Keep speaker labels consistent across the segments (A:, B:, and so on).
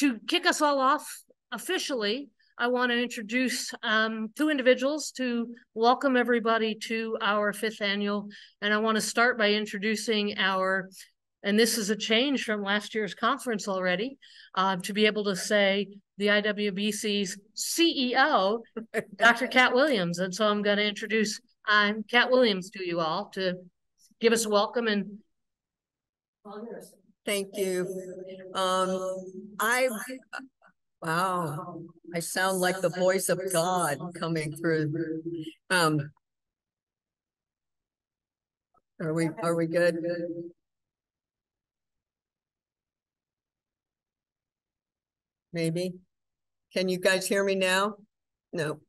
A: to kick us all off officially, I want to introduce two individuals to welcome everybody to our 5th annual. And I want to start by introducing and this is a change from last year's conference already, to be able to say the IWBC's CEO, Dr. Cat Williams. And so I'm going to introduce Cat Williams to you all to give us a welcome. And
B: thank you. Wow, I sound like the voice of God coming through. Are we good? Maybe. Can you guys hear me now? No.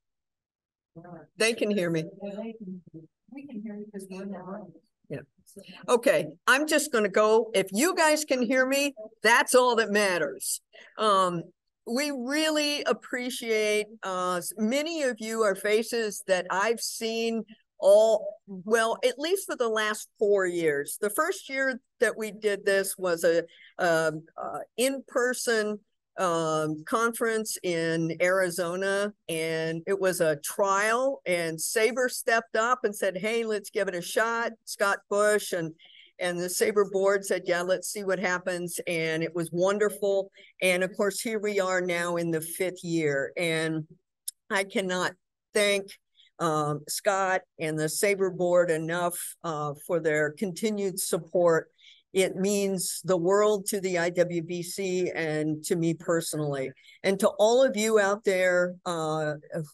B: They can hear me.
C: We can hear you because we're in the room.
B: Yeah. Okay, I'm just going to go. If you guys can hear me, that's all that matters. We really appreciate, many of you are faces that I've seen at least for the last 4 years. The first year that we did this was a in-person conference in Arizona, and it was a trial, and SABR stepped up and said, hey, let's give it a shot. Scott Bush and the SABR board said, yeah, let's see what happens. And it was wonderful. And of course, here we are now in the 5th year. And I cannot thank Scott and the SABR board enough for their continued support. It means the world to the IWBC and to me personally. And to all of you out there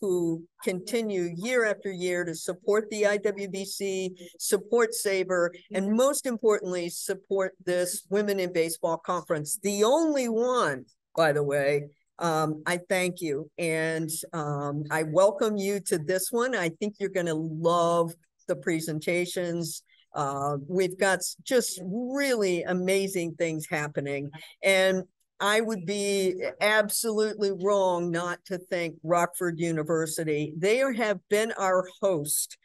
B: who continue year after year to support the IWBC, support SABR, and most importantly, support this Women in Baseball Conference. The only one, by the way. I thank you. And I welcome you to this one. I think you're going to love the presentations. We've got just really amazing things happening, and I would be absolutely wrong not to thank Rockford University. They have been our host,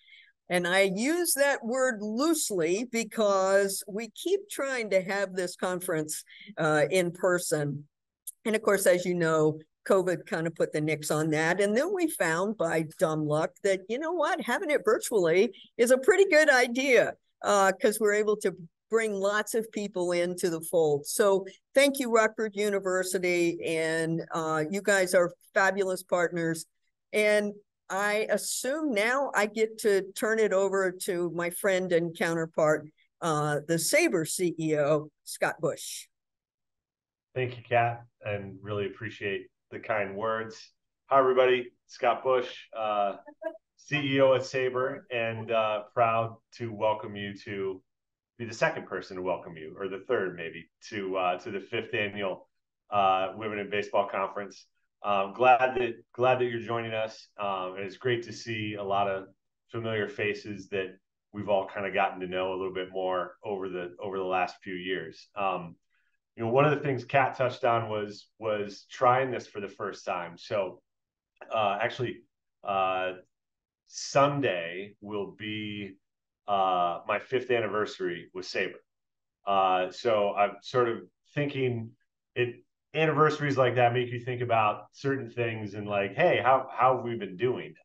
B: and I use that word loosely because we keep trying to have this conference in person. And of course, as you know, COVID kind of put the nix on that. And then we found by dumb luck that, you know what, having it virtually is a pretty good idea. Because we're able to bring lots of people into the fold. So thank you, Rockford University, and you guys are fabulous partners. And I assume now I get to turn it over to my friend and counterpart, the SABR CEO, Scott Bush.
D: Thank you, Kat, and really appreciate the kind words. Hi, everybody. Scott Bush. CEO at SABR, and proud to welcome you to be the second person to welcome you, or the third maybe, to the 5th annual Women in Baseball Conference. Glad that you're joining us, and it's great to see a lot of familiar faces that we've all kind of gotten to know a little bit more over the last few years. One of the things Kat touched on was trying this for the first time. So actually. Sunday will be my 5th anniversary with SABR. So I'm sort of thinking anniversaries like that make you think about certain things and like, hey, how have we been doing,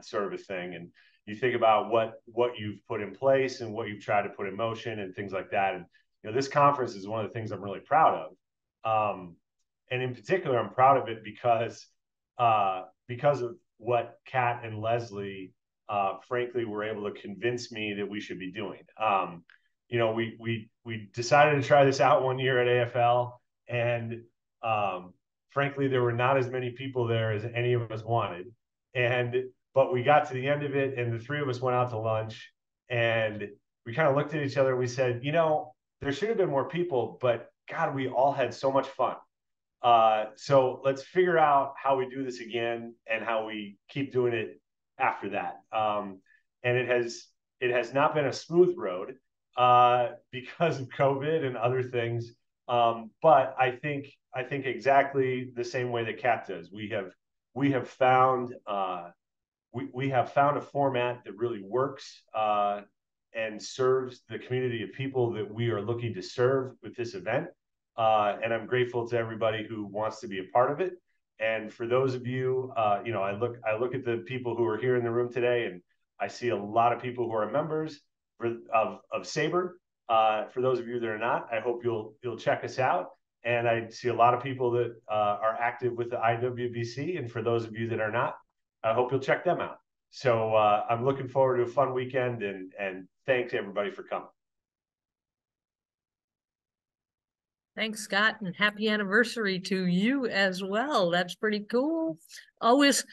D: sort of a thing. And you think about what you've put in place and what you've tried to put in motion and things like that. And this conference is one of the things I'm really proud of. And in particular, I'm proud of it because of what Kat and Leslie, frankly, were able to convince me that we should be doing. We decided to try this out one year at AFL, and frankly, there were not as many people there as any of us wanted. But we got to the end of it, and the 3 of us went out to lunch, and we kind of looked at each other. And we said, there should have been more people, but God, we all had so much fun. So let's figure out how we do this again and how we keep doing it after that. And it has not been a smooth road because of COVID and other things. But I think exactly the same way that Kat does. We have found a format that really works and serves the community of people that we are looking to serve with this event. and I'm grateful to everybody who wants to be a part of it. And for those of you, you know, I look at the people who are here in the room today, and I see a lot of people who are members of SABR. For those of you that are not, I hope you'll check us out. And I see a lot of people that are active with the IWBC. And for those of you that are not, I hope you'll check them out. So I'm looking forward to a fun weekend, and thanks everybody for coming.
A: Thanks, Scott, and happy anniversary to you as well. That's pretty cool. Always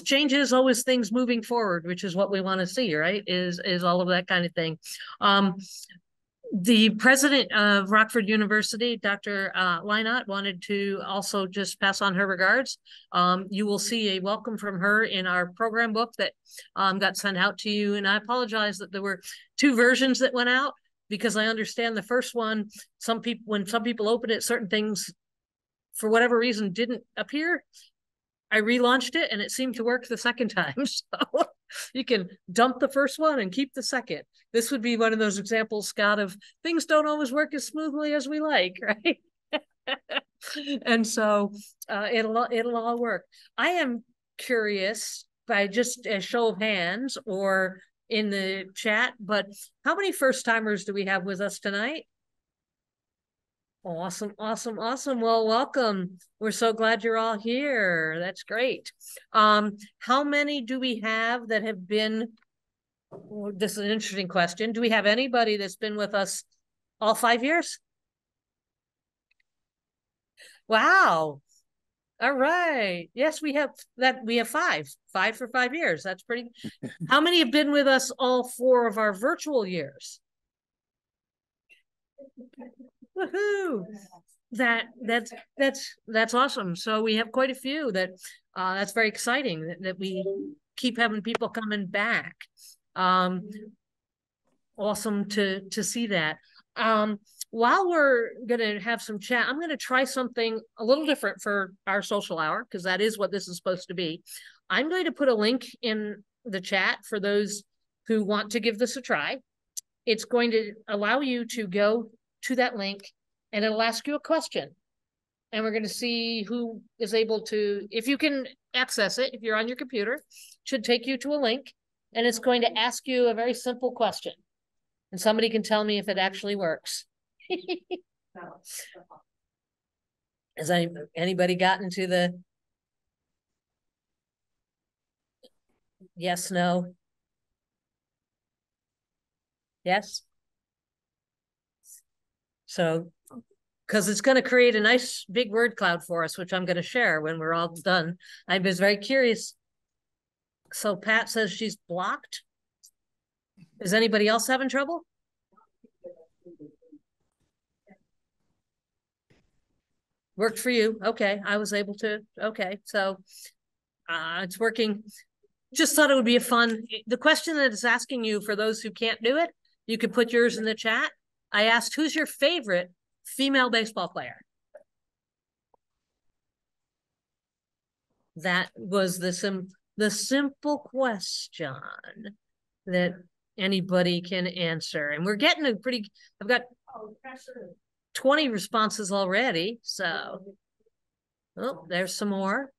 A: changes, always things moving forward, which is what we want to see, right? Is all of that kind of thing. The president of Rockford University, Dr. Lynott, wanted to also just pass on her regards. You will see a welcome from her in our program book that got sent out to you. And I apologize that there were 2 versions that went out, because I understand the first one, when some people open it, certain things, for whatever reason, didn't appear. I relaunched it and it seemed to work the second time. So you can dump the first one and keep the second. This would be one of those examples, Scott, of things don't always work as smoothly as we like, right? And so it'll all work. I am curious, by just a show of hands or in the chat, but how many first timers do we have with us tonight? Awesome. Well, welcome. We're so glad you're all here. That's great. How many do we have that have been, well, this is an interesting question. Do we have anybody that's been with us all 5 years? Wow. All right. Yes, we have that. We have 5 for 5 years. That's pretty. How many have been with us all 4 of our virtual years? Woohoo! That's awesome. So we have quite a few that's very exciting that we keep having people coming back. Awesome to see that. While we're gonna have some chat, I'm gonna try something a little different for our social hour, because that is what this is supposed to be. I'm going to put a link in the chat for those who want to give this a try. It's going to allow you to go to that link and it'll ask you a question. And we're going to see who is able to, if you can access it, if you're on your computer, should take you to a link, and it's going to ask you a very simple question. And somebody can tell me if it actually works. Has anybody gotten to the yes, no? Yes? So, because it's going to create a nice big word cloud for us, which I'm going to share when we're all done. I was very curious. So Pat says she's blocked. Is anybody else having trouble? Worked for you. Okay. I was able to. Okay. So it's working. Just thought it would be the question that it's asking you, for those who can't do it, you could put yours in the chat. I asked, who's your favorite female baseball player? That was the simple question that anybody can answer. And we're getting I've got 20 responses already. So, oh, there's some more.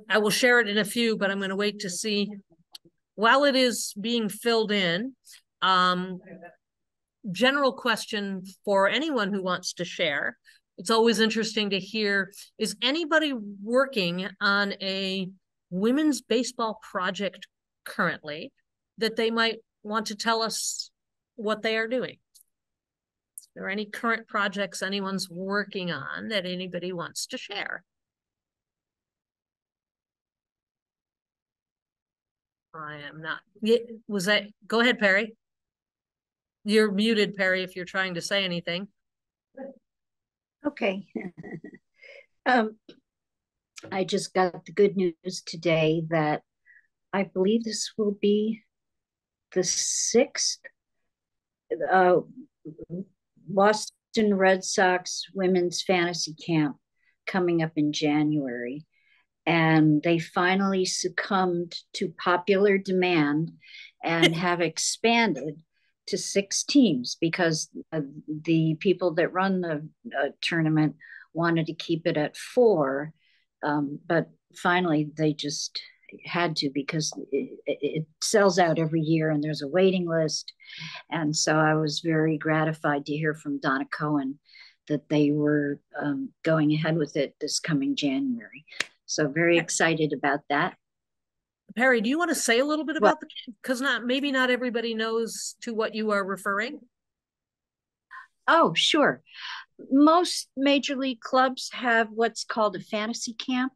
A: I will share it in a few, but I'm going to wait to see. While it is being filled in, general question for anyone who wants to share. It's always interesting to hear, is anybody working on a women's baseball project currently that they might want to tell us what they are doing? Is there any current projects anyone's working on that anybody wants to share? I am not. Was that? Go ahead, Perry. You're muted, Perry, if you're trying to say anything.
E: Okay. I just got the good news today that I believe this will be the 6th Boston Red Sox women's fantasy camp coming up in January. And they finally succumbed to popular demand and have expanded to 6 teams because the people that run the tournament wanted to keep it at 4. But finally, they just had to because it sells out every year and there's a waiting list. And so I was very gratified to hear from Donna Cohen that they were going ahead with it this coming January. So very excited about that.
A: Perry, do you want to say a little bit about because maybe not everybody knows to what you are referring?
E: Oh, sure. Most major league clubs have what's called a fantasy camp,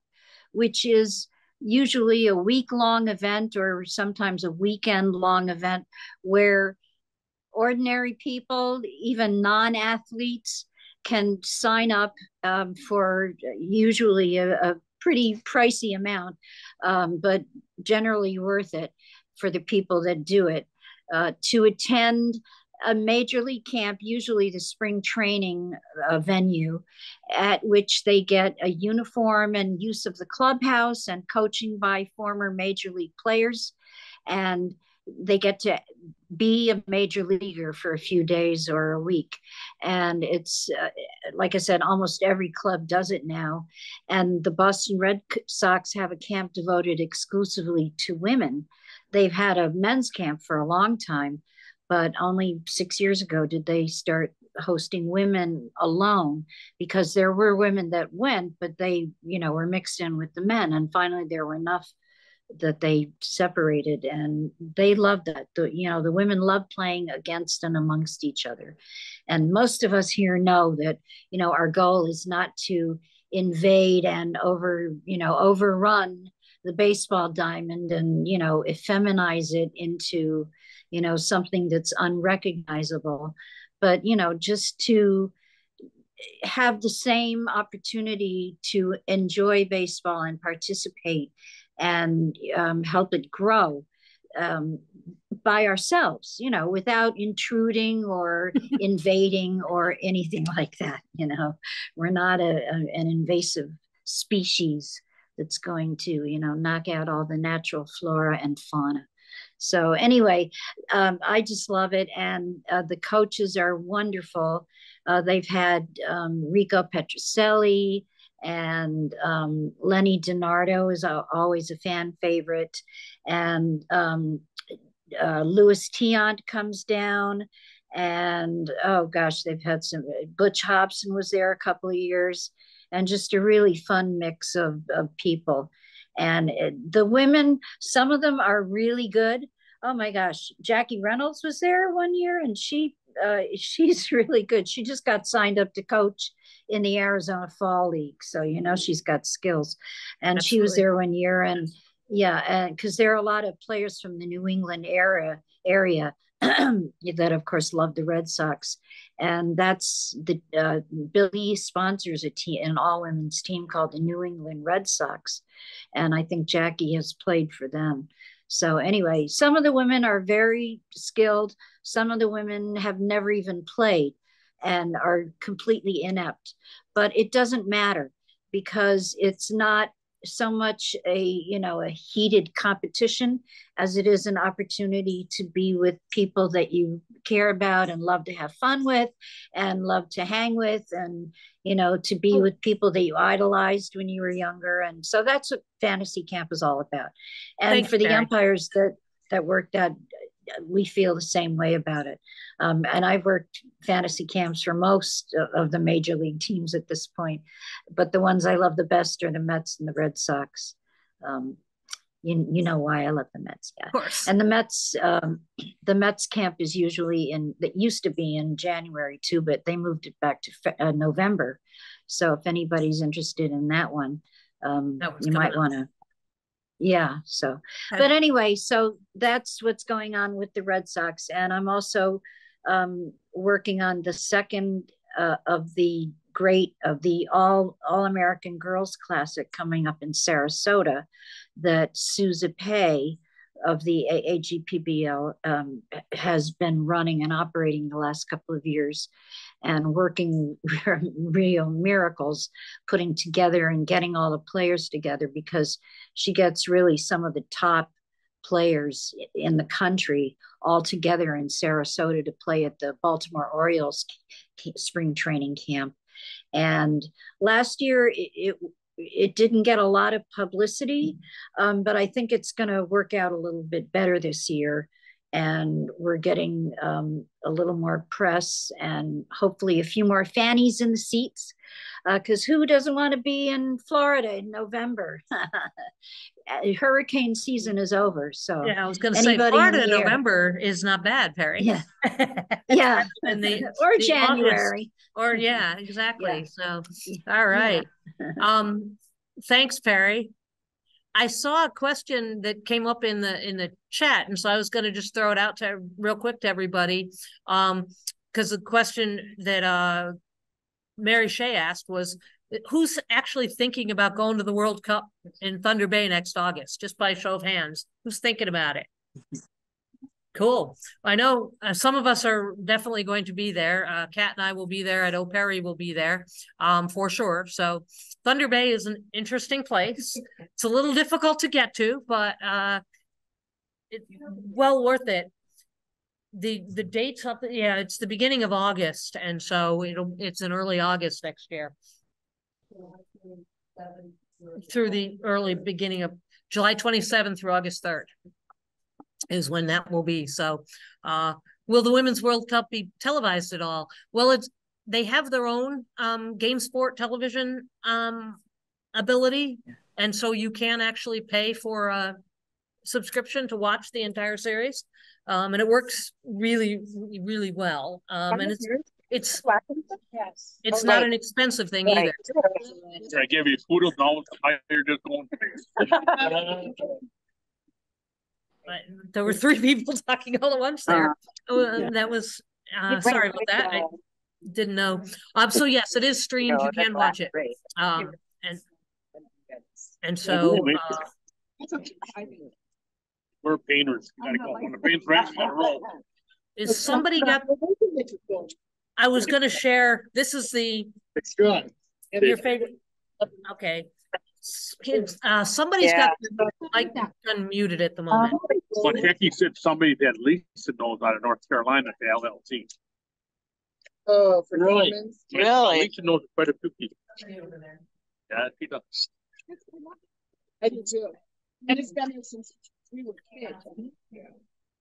E: which is usually a week-long event or sometimes a weekend-long event where ordinary people, even non-athletes, can sign up for usually a pretty pricey amount, but generally worth it for the people that do it, to attend a major league camp, usually the spring training venue, at which they get a uniform and use of the clubhouse and coaching by former major league players. And they get to be a major leaguer for a few days or a week. And it's, like I said, almost every club does it now. And the Boston Red Sox have a camp devoted exclusively to women. They've had a men's camp for a long time, but only 6 years ago did they start hosting women alone, because there were women that went, but they, were mixed in with the men. And finally, there were enough that they separated, and they loved that. The women love playing against and amongst each other. And most of us here know that, our goal is not to invade and overrun the baseball diamond and, effeminize it into, something that's unrecognizable, but, just to have the same opportunity to enjoy baseball and participate and help it grow by ourselves, without intruding or invading or anything like that. We're not an invasive species that's going to, knock out all the natural flora and fauna. So anyway, I just love it. And the coaches are wonderful. They've had Rico Petrocelli, and Lenny DiNardo is always a fan favorite. And Louis Tiant comes down. And, oh gosh, they've had Butch Hobson was there a couple of years. And just a really fun mix of people. And the women, some of them are really good. Oh my gosh, Jackie Reynolds was there one year, and she's really good. She just got signed up to coach in the Arizona Fall League, so she's got skills. And Absolutely. She was there one year, and and because there are a lot of players from the New England area that of course love the Red Sox. And that's the Billy sponsors an all-women's team called the New England Red Sox, and I think Jackie has played for them. So anyway, some of the women are very skilled. Some of the women have never even played and are completely inept, but it doesn't matter because it's not so much a heated competition as it is an opportunity to be with people that you care about and love to have fun with and love to hang with, and to be with people that you idolized when you were younger. And so that's what fantasy camp is all about. And Thanks, for the Barry. Umpires that worked out, we feel the same way about it. And I've worked fantasy camps for most of the major league teams at this point, but the ones I love the best are the Mets and the Red Sox. You know why I love the Mets, yeah. Of course. And the Mets camp is usually that used to be in January too, but they moved it back to November. So if anybody's interested in that one, you might want to. Yeah. So, but anyway, so that's what's going on with the Red Sox. And I'm also working on the second of the All-American Girls Classic coming up in Sarasota that Sousa Pay of the AAGPBL has been running and operating the last couple of years, and working real miracles, putting together and getting all the players together, because she gets really some of the top players in the country all together in Sarasota to play at the Baltimore Orioles spring training camp. And last year it didn't get a lot of publicity, but I think it's going to work out a little bit better this year. And we're getting a little more press and hopefully a few more fannies in the seats, because who doesn't want to be in Florida in November? Hurricane season is over, so
A: yeah, I was going to say Florida in November is not bad, Perry.
E: Yeah, yeah, or
A: the
E: January,
A: August, or yeah, exactly.
E: Yeah.
A: So, all right.
E: Yeah.
A: Thanks, Perry. I saw a question that came up in the chat, and so I was going to just throw it out to real quick to everybody, because the question that Mary Shea asked was, who's actually thinking about going to the World Cup in Thunder Bay next August? Just by show of hands, who's thinking about it? Cool. I know some of us are definitely going to be there. Kat and I will be there. I know Perry will be there for sure. So Thunder Bay is an interesting place. It's a little difficult to get to, but it's well worth it. The date's up, yeah, it's the beginning of August, and so it's in early August next year. Through the early beginning of July 27th through August 3rd is when that will be. So will the Women's World Cup be televised at all? Well, they have their own game sport television ability, and so you can actually pay for a subscription to watch the entire series, and it works really, really well. And it's not an expensive thing either.
F: I gave you food now. You're just going.
A: There were 3 people talking all at once there. That was sorry about that. I didn't know. So yes, it is streamed. You can watch it. And so
F: we're painters. You gotta go. When the paint's ready, you gotta roll.
A: Is somebody got? I was going to share. This is
F: It's good.
A: Your favorite. Okay. Somebody's got the mic unmuted at the moment.
F: But Hecky said somebody that Lisa knows out of North Carolina at the LLT.
C: Oh, for
F: really?
C: Really?
F: Lisa knows quite a few people. Yeah, he does.
C: I do too. And it's been there since we were kids.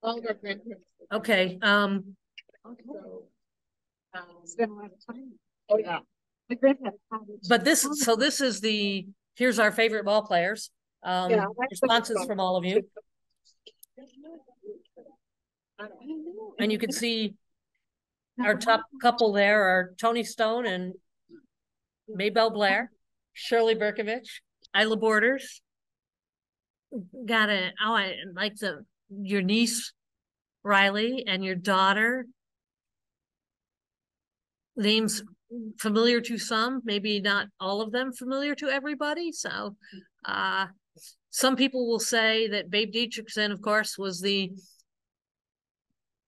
C: All of our grandparents.
A: Okay.
C: Spend a lot of time. Oh yeah. My grandpa.
A: But this is here's our favorite ball players. Responses from all of you. And you can see our top couple there are Tony Stone and Maybelle Blair, Shirley Berkovich, Isla Borders. I like your niece Riley and your daughter. Names familiar to some, maybe not all of them familiar to everybody. So some people will say that Babe Dietrichson, of course, was the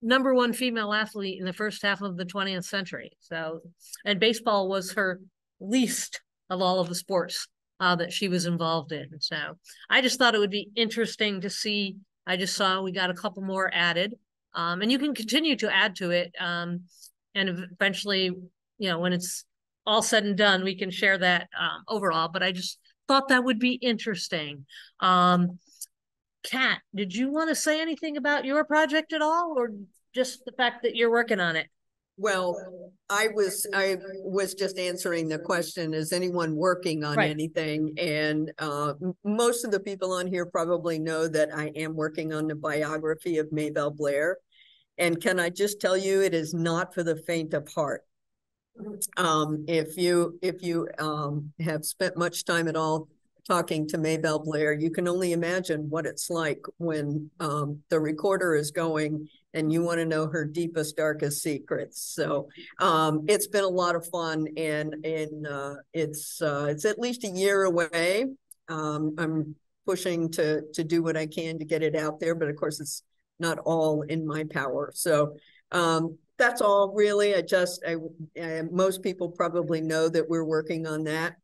A: #1 female athlete in the first half of the 20th century. So, and baseball was her least of all of the sports that she was involved in. So I just thought it would be interesting to see. I just saw we got a couple more added, and you can continue to add to it. And eventually, when it's all said and done, we can share that overall. But I just thought that would be interesting. Kat, did you want to say anything about your project at all, or just the fact that you're working on it?
B: Well, I was just answering the question, is anyone working on anything? And most of the people on here probably know that I am working on the biography of Maybelle Blair. And can I just tell you, it is not for the faint of heart. If you have spent much time at all talking to Maybelle Blair, you can only imagine what it's like when the recorder is going and you want to know her deepest, darkest secrets. So it's been a lot of fun, and it's at least a year away. I'm pushing to do what I can to get it out there, but of course it's not all in my power. So that's all really. Most people probably know that we're working on that.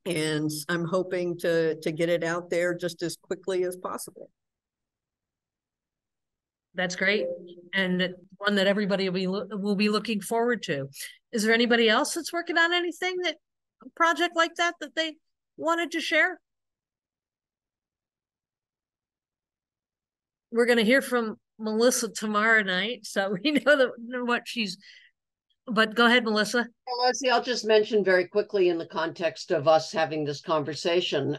B: And I'm hoping to get it out there just as quickly as possible.
A: That's great. And one that everybody will be looking forward to. Is there anybody else that's working on anything, that a project like that they wanted to share? We're going to hear from Melissa tomorrow night, so we know what she's, but go ahead, Melissa.
G: Well, Leslie, I'll just mention very quickly in the context of us having this conversation,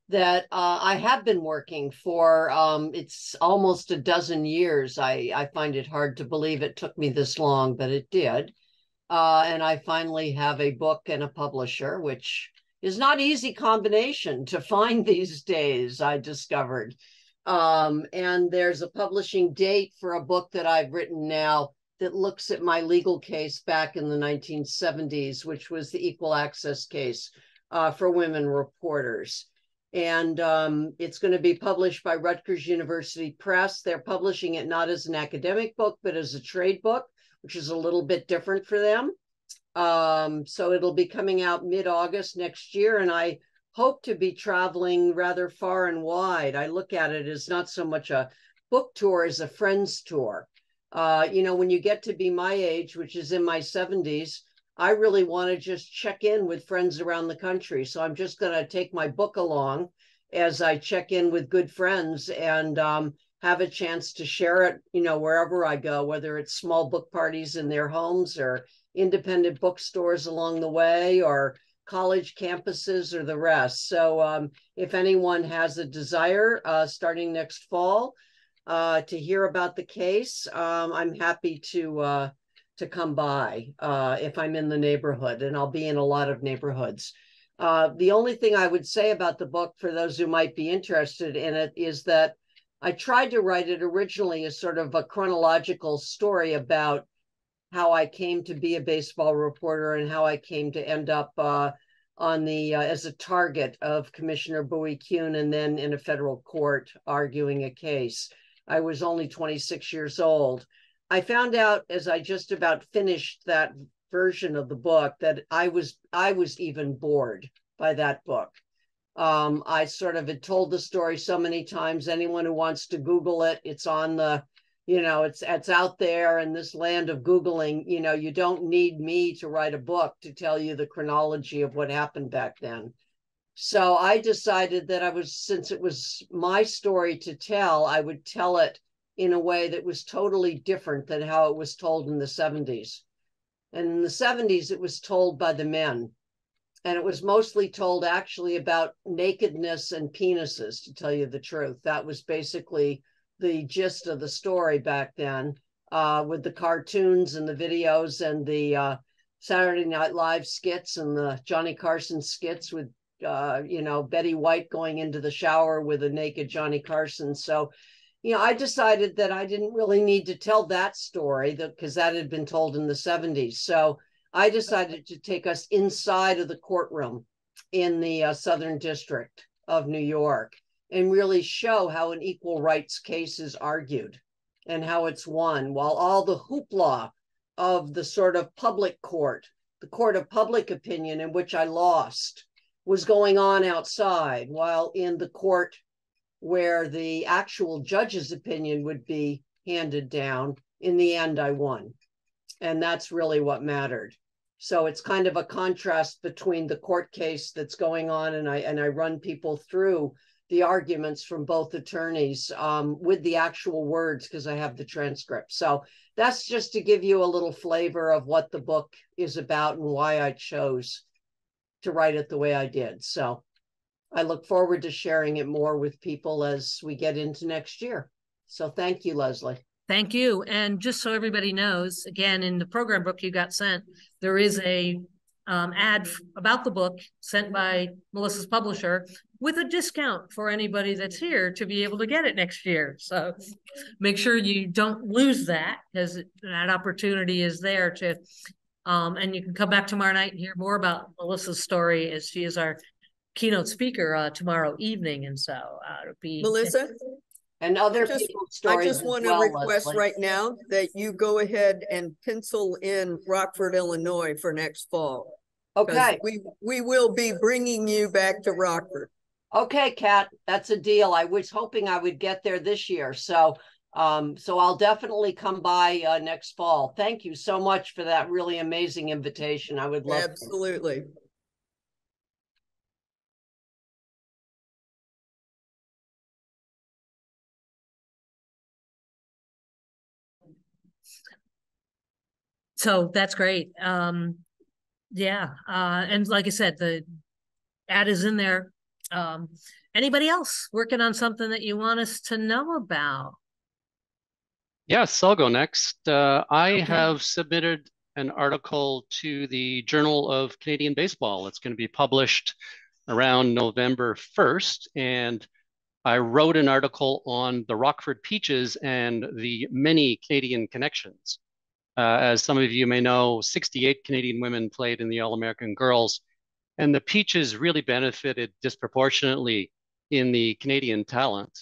G: that I have been working for, it's almost a dozen years. I find it hard to believe it took me this long, but it did. And I finally have a book and a publisher, which is not easy combination to find these days, I discovered. And there's a publishing date for a book that I've written now that looks at my legal case back in the 1970s, which was the equal access case for women reporters. And it's going to be published by Rutgers University Press. They're publishing it not as an academic book, but as a trade book, which is a little bit different for them. So it'll be coming out mid-August next year, and I hope to be traveling rather far and wide. I look at it as not so much a book tour as a friends tour. When you get to be my age, which is in my 70s, I really want to just check in with friends around the country. So I'm just going to take my book along as I check in with good friends and have a chance to share it, wherever I go, whether it's small book parties in their homes or independent bookstores along the way or college campuses or the rest. So if anyone has a desire starting next fall to hear about the case, I'm happy to come by if I'm in the neighborhood, and I'll be in a lot of neighborhoods. The only thing I would say about the book for those who might be interested in it is that I tried to write it originally as sort of a chronological story about how I came to be a baseball reporter and how I came to end up on the as a target of Commissioner Bowie Kuhn and then in a federal court arguing a case. I was only 26 years old. I found out as I just about finished that version of the book that I was even bored by that book. I sort of had told the story so many times. Anyone who wants to Google it, it's on the, it's out there in this land of Googling. You don't need me to write a book to tell you the chronology of what happened back then. So I decided that since it was my story to tell, I would tell it in a way that was totally different than how it was told in the 70s. And in the 70s, it was told by the men. And it was mostly told actually about nakedness and penises, to tell you the truth. That was basically the gist of the story back then, with the cartoons and the videos and the Saturday Night Live skits and the Johnny Carson skits with, Betty White going into the shower with a naked Johnny Carson. So, I decided that I didn't really need to tell that story because that had been told in the 70s. So I decided to take us inside of the courtroom in the Southern District of New York and really show how an equal rights case is argued and how it's won, while all the hoopla of the sort of public court, the court of public opinion in which I lost, was going on outside, while in the court where the actual judge's opinion would be handed down, in the end, I won. And that's really what mattered. So it's kind of a contrast between the court case that's going on, and I run people through the arguments from both attorneys with the actual words, because I have the transcript. So that's just to give you a little flavor of what the book is about and why I chose to write it the way I did. So I look forward to sharing it more with people as we get into next year. So thank you, Leslie.
A: Thank you. And just so everybody knows, again, in the program book you got sent, there is a ad about the book sent by Melissa's publisher with a discount for anybody that's here to be able to get it next year. So make sure you don't lose that, because that opportunity is there to, and you can come back tomorrow night and hear more about Melissa's story, as she is our keynote speaker tomorrow evening. And so it'll be
B: Melissa,
G: and other people's stories.
B: I just want to request right now that you go ahead and pencil in Rockford, Illinois for next fall.
G: Okay.
B: We will be bringing you back to Rockford.
G: Okay, Kat, that's a deal. I was hoping I would get there this year. So So I'll definitely come by next fall. Thank you so much for that really amazing invitation. I would love to.
B: Absolutely.
A: So that's great. Yeah. And like I said, the ad is in there. Anybody else working on something that you want us to know about?
H: Yes, I'll go next. I have submitted an article to the Journal of Canadian Baseball. It's going to be published around November 1st. And I wrote an article on the Rockford Peaches and the many Canadian connections. As some of you may know, 68 Canadian women played in the All-American Girls, and the Peaches really benefited disproportionately in the Canadian talent.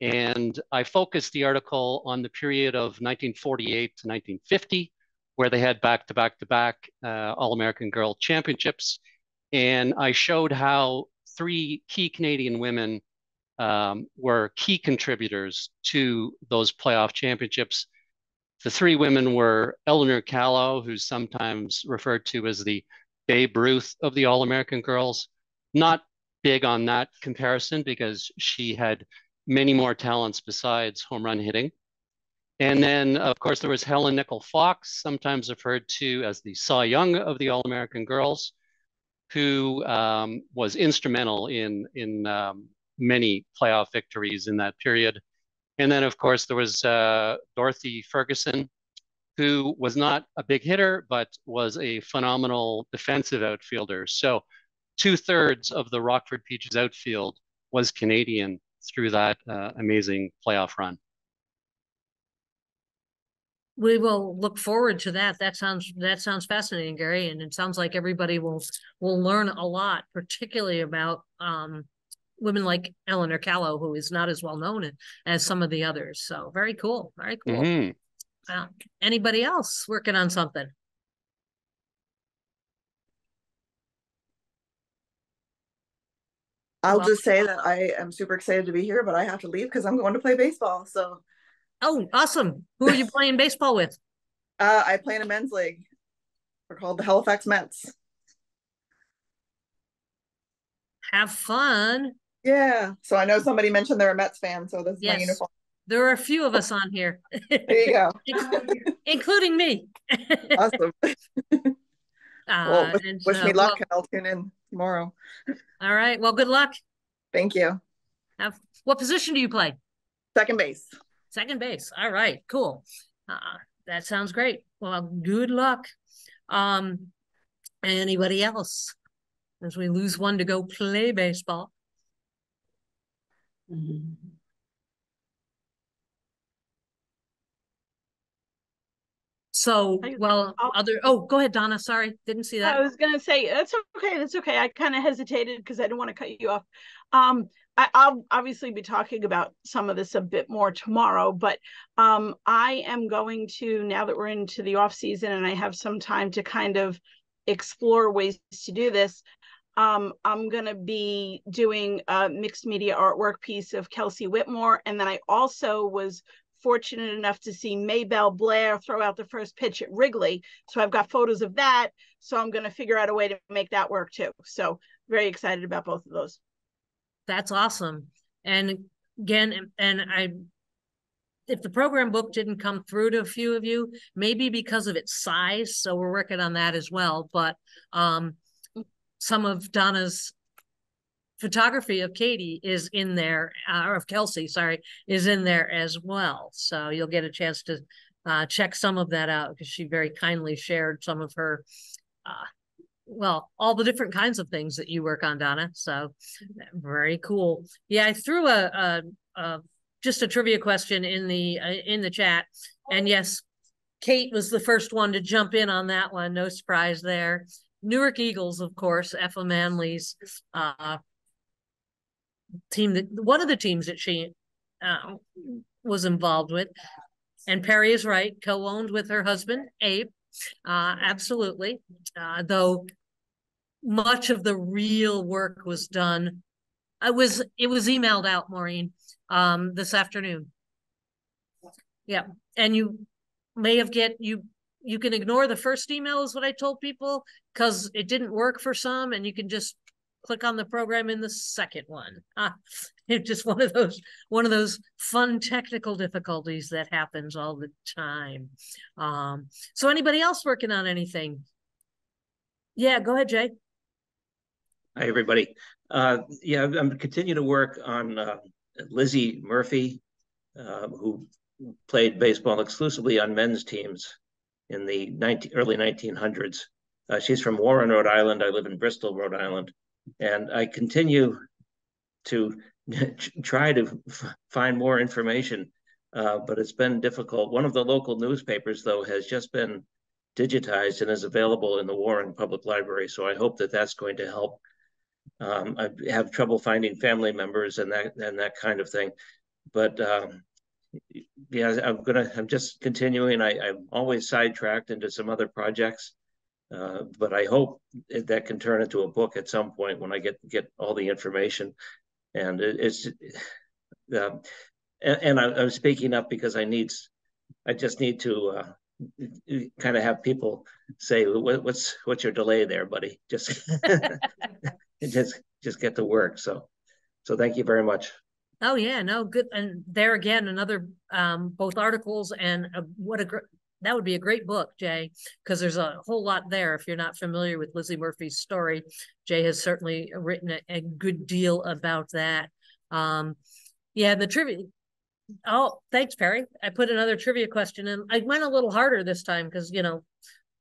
H: And I focused the article on the period of 1948 to 1950, where they had back-to-back-to-back All-American Girl Championships. And I showed how three key Canadian women were key contributors to those playoff championships. The three women were Eleanor Callow, who's sometimes referred to as the Babe Ruth of the All-American Girls. Not big on that comparison because she had many more talents besides home run hitting. And then, of course, there was Helen Nickel Fox, sometimes referred to as the Cy Young of the All-American Girls, who was instrumental in many playoff victories in that period. And then, of course, there was Dorothy Ferguson, who was not a big hitter, but was a phenomenal defensive outfielder. So 2/3 of the Rockford Peaches outfield was Canadian through that amazing playoff run.
A: We will look forward to that. That sounds fascinating, Gary, and it sounds like everybody will learn a lot, particularly about women like Eleanor Callow, who is not as well known as some of the others. So very cool, very cool. Mm-hmm. Anybody else working on something?
I: I'll just say that I am super excited to be here, but I have to leave because I'm going to play baseball. So.
A: Oh, awesome. Who are you playing baseball with?
I: I play in a men's league. We're called the Halifax Mets.
A: Have fun.
I: Yeah. So I know somebody mentioned they're a Mets fan, so this is my uniform.
A: There are a few of us on here.
I: There you go.
A: Including me.
I: Awesome. Well, wish me luck. I'll tune in tomorrow.
A: All right. Well, good luck.
I: Thank you.
A: What position do you play?
I: Second base.
A: Second base. All right. Cool. That sounds great. Well, good luck. Anybody else? As we lose one to go play baseball. Mm-hmm. So, well, go ahead, Donna. Sorry, didn't see that.
C: I was going to say, that's okay. That's okay. I kind of hesitated because I didn't want to cut you off. I'll obviously be talking about some of this a bit more tomorrow, but I am going to, now that we're into the off season and I have some time to kind of explore ways to do this, I'm going to be doing a mixed media artwork piece of Kelsey Whitmore. And then I also was fortunate enough to see Maybelle Blair throw out the first pitch at Wrigley. So I've got photos of that. So I'm going to figure out a way to make that work too. So very excited about both of those.
A: That's awesome. And again, if the program book didn't come through to a few of you, maybe because of its size. So we're working on that as well. But some of Donna's photography of Katie is in there, or of Kelsey, sorry, is in there as well. So you'll get a chance to check some of that out because she very kindly shared some of her, all the different kinds of things that you work on, Donna. So very cool. Yeah, I threw just a trivia question in the chat, and yes, Kate was the first one to jump in on that one. No surprise there. Newark Eagles, of course, Effa Manley's team, one of the teams that she was involved with. And Perry is right, co-owned with her husband, Abe. Absolutely. Though much of the real work was done. It was emailed out, Maureen, this afternoon. Yeah. And you may have you can ignore the first email is what I told people, because it didn't work for some, and you can just click on the program in the second one. It's just one of those fun technical difficulties that happens all the time. So anybody else working on anything? Yeah, go ahead, Jay.
J: Hi, everybody. Yeah, I'm continuing to work on Lizzie Murphy, who played baseball exclusively on men's teams in the early 1900s. She's from Warren, Rhode Island. I live in Bristol, Rhode Island. And I continue to try to find more information, but it's been difficult. One of the local newspapers, though, has just been digitized and is available in the Warren Public Library. So I hope that that's going to help. I have trouble finding family members and that kind of thing. But yeah, I'm just continuing. I'm always sidetracked into some other projects. But I hope that can turn into a book at some point when I get all the information. And I'm speaking up because I just need to kind of have people say, what's your delay there, buddy? Just just get to work. So thank you very much.
A: Oh yeah, no, good. And there again, another both articles and that would be a great book, Jay, because there's a whole lot there. If you're not familiar with Lizzie Murphy's story, Jay has certainly written a good deal about that. Yeah, the trivia. Oh, thanks, Perry. I put another trivia question in. I went a little harder this time because,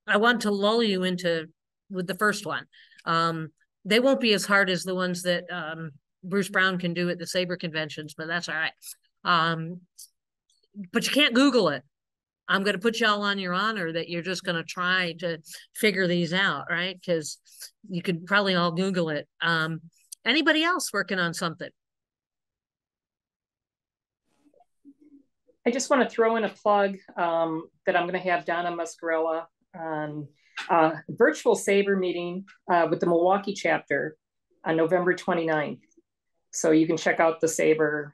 A: I want to lull you with the first one. They won't be as hard as the ones that Bruce Brown can do at the SABR conventions, but that's all right. But you can't Google it. I'm going to put y'all on your honor that you're just going to try to figure these out, right? Because you could probably all Google it. Anybody else working on something?
K: I just want to throw in a plug that I'm going to have Donna Muscarella on a virtual SABR meeting with the Milwaukee chapter on November 29th. So you can check out the SABR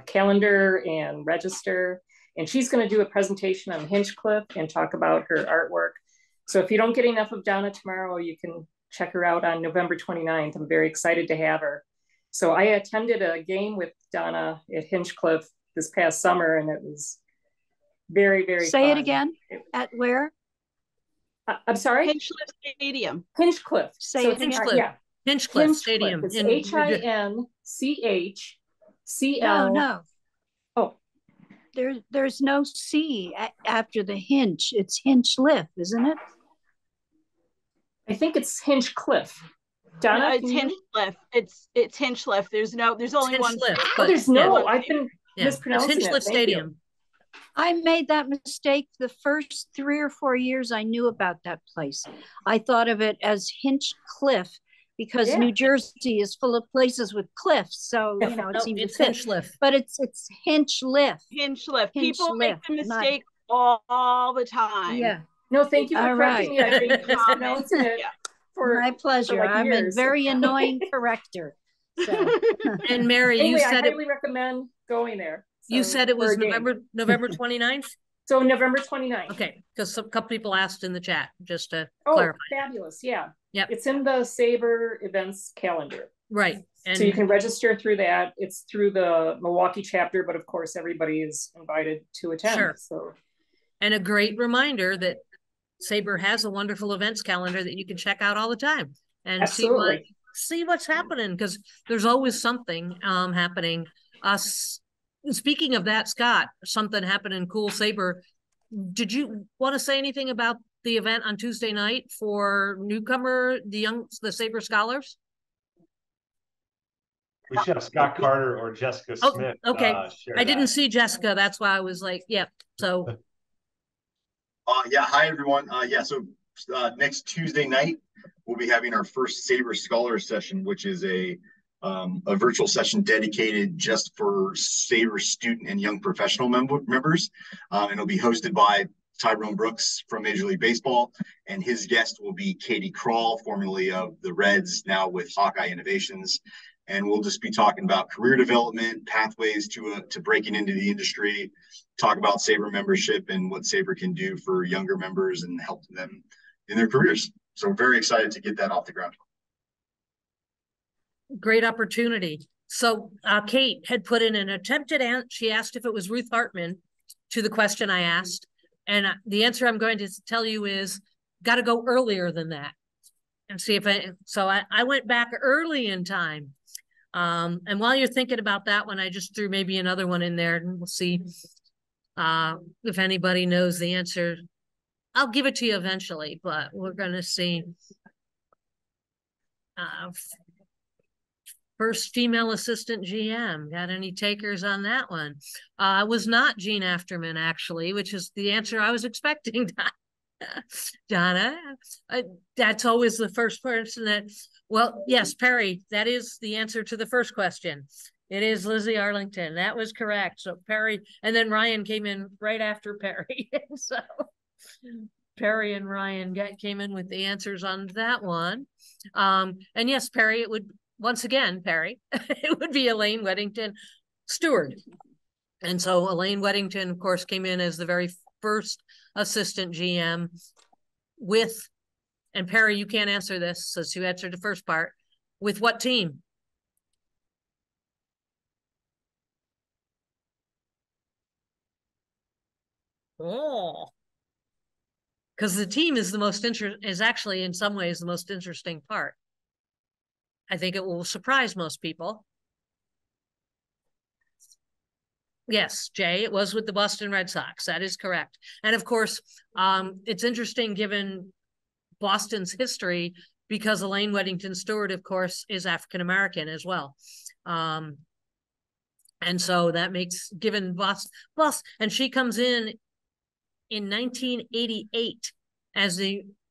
K: calendar and register. And she's going to do a presentation on Hinchcliffe and talk about her artwork. So if you don't get enough of Donna tomorrow, you can check her out on November 29th. I'm very excited to have her. So I attended a game with Donna at Hinchcliffe this past summer, and it was very, very
E: Say
K: fun.
E: it again. At where?
K: I'm sorry?
C: Hinchcliffe Stadium.
K: Hinchcliffe.
E: Say
K: so
E: it again.
A: Hinchcliffe.
K: Yeah.
A: Hinchcliffe Stadium.
K: It's HINCHCLF.
E: No.
K: Oh.
E: There's no C after the Hinch. It's Hinchcliffe, isn't it?
K: I think it's Hinchcliffe. Donna,
C: no, it's Hinchcliffe. It's Hinchcliffe. There's only one.
A: But
K: there's no. I've been mispronouncing
A: it's Hinchcliffe Stadium.
E: I made that mistake the first 3 or 4 years I knew about that place. I thought of it as Hinchcliffe because New Jersey is full of places with cliffs. So, it seems
A: it's
E: to fit.
A: Hinchcliffe.
E: But it's Hinchcliffe.
C: Hinchcliffe. People make the mistake all the time.
E: Yeah.
K: No, thank you for correcting me. I've been mispronouncing it.
E: My pleasure. I'm a very annoying corrector. So.
A: And Mary,
K: anyway,
A: you said
K: I highly recommend going there. So,
A: you said it was November 29th?
K: So November 29th.
A: Okay, because a couple people asked in the chat, just to clarify.
K: Fabulous. Yeah.
A: Yep.
K: It's in the SABR events calendar.
A: Right. And
K: so you can register through that. It's through the Milwaukee chapter, but of course everybody is invited to attend.
A: Sure.
K: So.
A: And a great reminder that SABR has a wonderful events calendar that you can check out all the time and see what's happening, because there's always something happening. Speaking of that, Scott, something happened in Cool SABR. Did you want to say anything about the event on Tuesday night for newcomer, the SABR scholars?
D: We should have Scott Carter or Jessica Smith.
A: Okay. I didn't see Jessica. That's why I was like, yeah. So.
L: Yeah. Hi, everyone. So next Tuesday night, we'll be having our first SABR Scholar session, which is a virtual session dedicated just for SABR student and young professional members. And it'll be hosted by Tyrone Brooks from Major League Baseball. And his guest will be Katie Krall, formerly of the Reds, now with Hawkeye Innovations. and we'll just be talking about career development, pathways to breaking into the industry, talk about SABR membership and what SABR can do for younger members and help them in their careers. So we're very excited to get that off the ground.
A: Great opportunity. So Kate had put in an attempted answer. She asked if it was Ruth Hartman to the question I asked. And the answer I'm going to tell you is got to go earlier than that and see if I went back early in time. And while you're thinking about that one, I just threw maybe another one in there and we'll see if anybody knows the answer. I'll give it to you eventually, but we're going to see. First female assistant GM. Got any takers on that one? It was not Jean Afterman, actually, which is the answer I was expecting, Donna. That's always the first person that, well, yes, Perry, that is the answer to the first question. It is Lizzie Arlington. That was correct. So Perry, and then Ryan came in right after Perry. So Perry and Ryan came in with the answers on that one. And yes, Perry, it would, once again, Perry, it would be Elaine Weddington Stewart. And so Elaine Weddington, of course, came in as the very first assistant GM with, and Perry, you can't answer this since you answered the first part, with what team? Oh, because the team is the most is actually in some ways the most interesting part. I think it will surprise most people. Yes, Jay, it was with the Boston Red Sox. That is correct. And of course, it's interesting given Boston's history because Elaine Weddington Stewart, of course, is African-American as well. And so that makes, given Boston, and she comes in 1988 as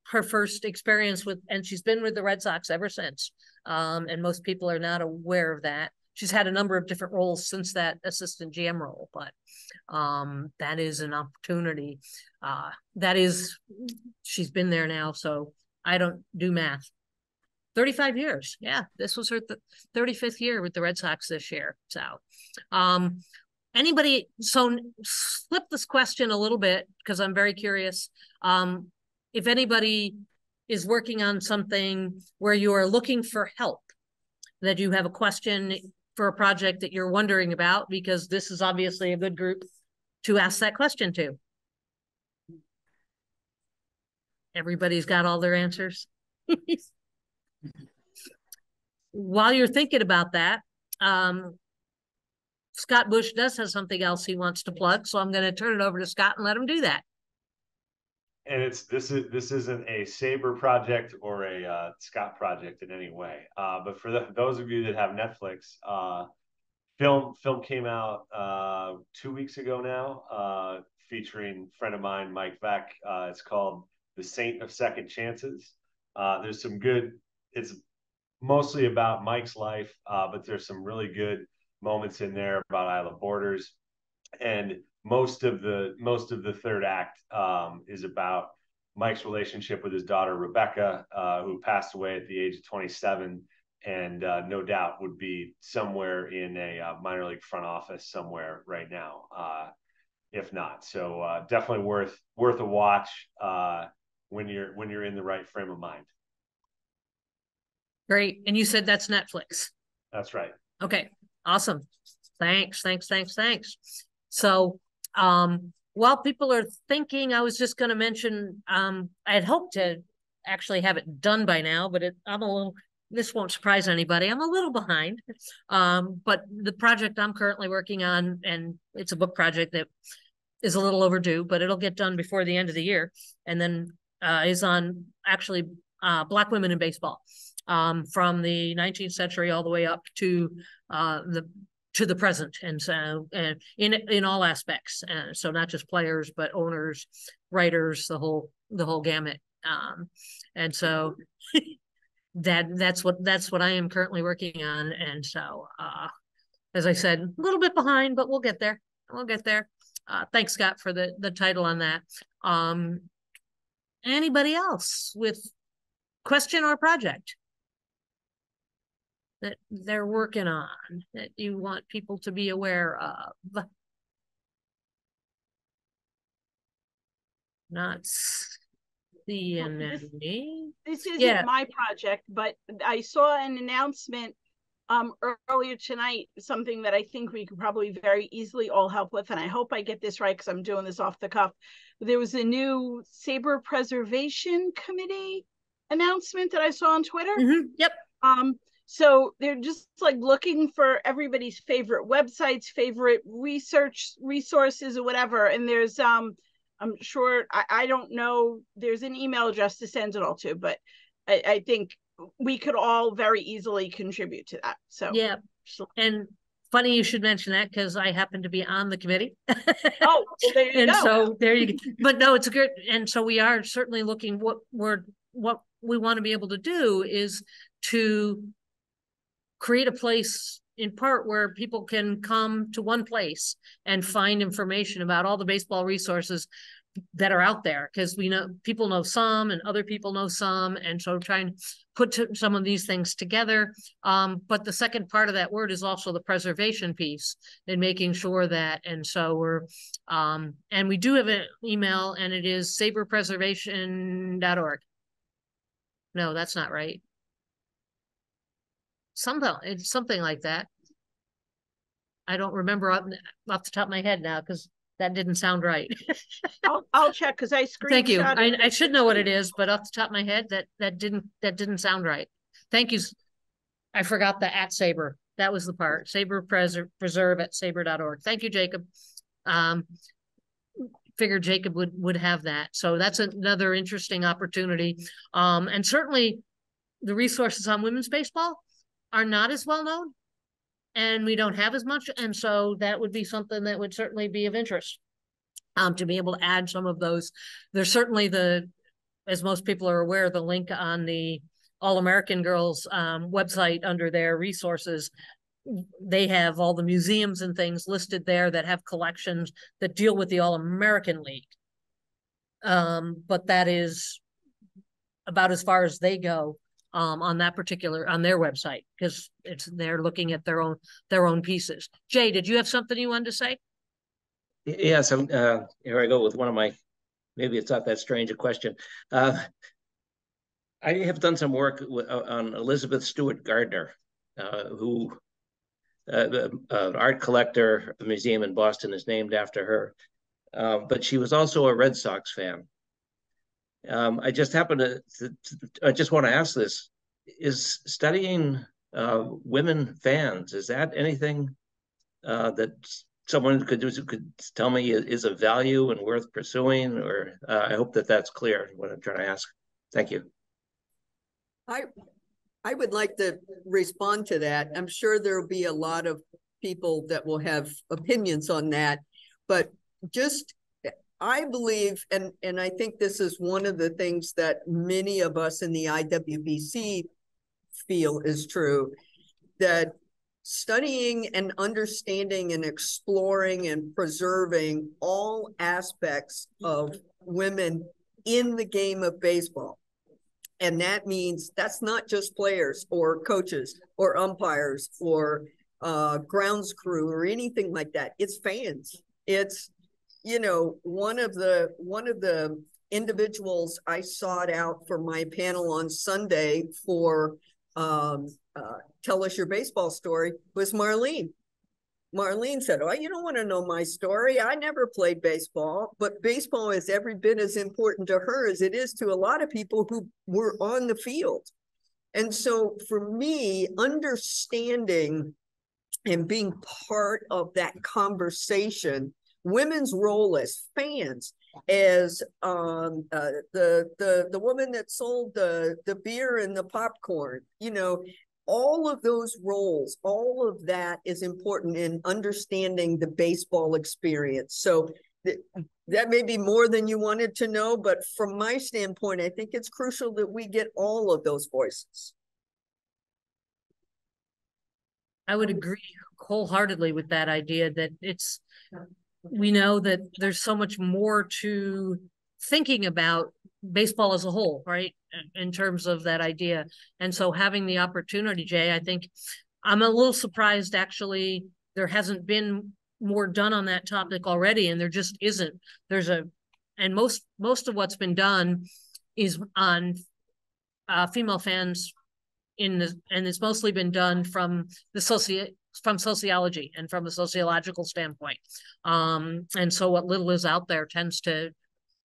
A: her first experience with, and she's been with the Red Sox ever since. And most people are not aware of that. She's had a number of different roles since that assistant GM role, but that is an opportunity. That is, she's been there now, so I don't do math. 35 years. Yeah, this was her 35th year with the Red Sox this year. So anybody, so flip this question a little bit because I'm very curious. If anybody is working on something where you are looking for help, that you have a question for a project that you're wondering about, because this is obviously a good group to ask that question to. Everybody's got all their answers. While you're thinking about that, Scott Bush does have something else he wants to plug, so I'm going to turn it over to Scott and let him do that.
D: And this isn't a SABR project or a Scott project in any way. But for those of you that have Netflix, film came out 2 weeks ago now, featuring a friend of mine, Mike Beck. It's called The Saint of Second Chances. There's some good. It's mostly about Mike's life, but there's some really good moments in there about Isla Borders, and most of the third act is about Mike's relationship with his daughter Rebecca, who passed away at the age of 27, and no doubt would be somewhere in a minor league front office somewhere right now, if not. So definitely worth a watch when you're in the right frame of mind.
A: Great. And you said that's Netflix.
D: That's right.
A: Okay. Awesome. Thanks. So while people are thinking, I was just going to mention, I had hoped to actually have it done by now, but this won't surprise anybody. I'm a little behind. But the project I'm currently working on, and it's a book project that is a little overdue, but it'll get done before the end of the year. And then is on actually Black women in baseball, from the 19th century all the way up to the present, and so in all aspects. So not just players, but owners, writers, the whole gamut. And so that's what I am currently working on. And so as I said, a little bit behind, but we'll get there. Thanks, Scott, for the title on that. Anybody else with question or project? that they're working on, that you want people to be aware of? Not seeing any.
C: This isn't my project, but I saw an announcement earlier tonight, something that I think we could probably very easily all help with, and I hope I get this right because I'm doing this off the cuff. There was a new SABR Preservation Committee announcement that I saw on Twitter.
A: Yep.
C: So they're just like looking for everybody's favorite websites, favorite research resources or whatever. And there's I'm sure, I don't know, there's an email address to send it all to, but I think we could all very easily contribute to that. So
A: yeah. And funny you should mention that, because I happen to be on the committee.
C: Oh, well, there you
A: and
C: go.
A: So there you go. But no, it's a good, and so we are certainly looking, what we want to be able to do is to create a place in part where people can come to one place and find information about all the baseball resources that are out there, because we know people know some and other people know some, and so trying to put some of these things together. But the second part of that word is also the preservation piece, and making sure that, and so we're and we do have an email, and it is saberpreservation.org. No, that's not right. It's something like that. I don't remember off the top of my head now, because that didn't sound right.
C: I'll check, because I screenshot.
A: Thank you. I should know what it is, but off the top of my head, that didn't sound right. Thank you. I forgot the @SABR. That was the part. SABR preserve at saber.org. Thank you, Jacob. Figured Jacob would have that. So that's another interesting opportunity. And certainly the resources on women's baseball are not as well known, and we don't have as much. And so that would be something that would certainly be of interest, to be able to add some of those. There's certainly as most people are aware, the link on the All-American Girls website under their resources. They have all the museums and things listed there that have collections that deal with the All-American League. But that is about as far as they go on their website, because they're looking at their own pieces. Jay, did you have something you wanted to say?
J: Yes, here I go with one of my, maybe it's not that strange a question. I have done some work on Elizabeth Stewart Gardner, who an art collector. A museum in Boston is named after her, but she was also a Red Sox fan. I just happen I just want to ask this: is studying women fans, is that anything that someone could tell me is of value and worth pursuing? Or I hope that's clear what I'm trying to ask. Thank you.
B: I would like to respond to that. I'm sure there will be a lot of people that will have opinions on that, but just I believe, and I think this is one of the things that many of us in the IWBC feel is true, that studying and understanding and exploring and preserving all aspects of women in the game of baseball. And that means that's not just players or coaches or umpires or grounds crew or anything like that. It's fans. It's, you know, one of the individuals I sought out for my panel on Sunday for Tell Us Your Baseball Story was Marlene. Marlene said, "Oh, you don't want to know my story. I never played baseball," but baseball is every bit as important to her as it is to a lot of people who were on the field. And so for me, understanding and being part of that conversation, women's role as fans, as the woman that sold the beer and the popcorn, you know, all of those roles, all of that is important in understanding the baseball experience. So that may be more than you wanted to know, but from my standpoint, I think it's crucial that we get all of those voices.
A: I would agree wholeheartedly with that idea that we know that there's so much more to thinking about baseball as a whole, right? In terms of that idea. And so having the opportunity, Jay, I think I'm a little surprised actually there hasn't been more done on that topic already, and there just isn't. And most of what's been done is on female fans and it's mostly been done from from sociology and from a sociological standpoint. And so what little is out there tends to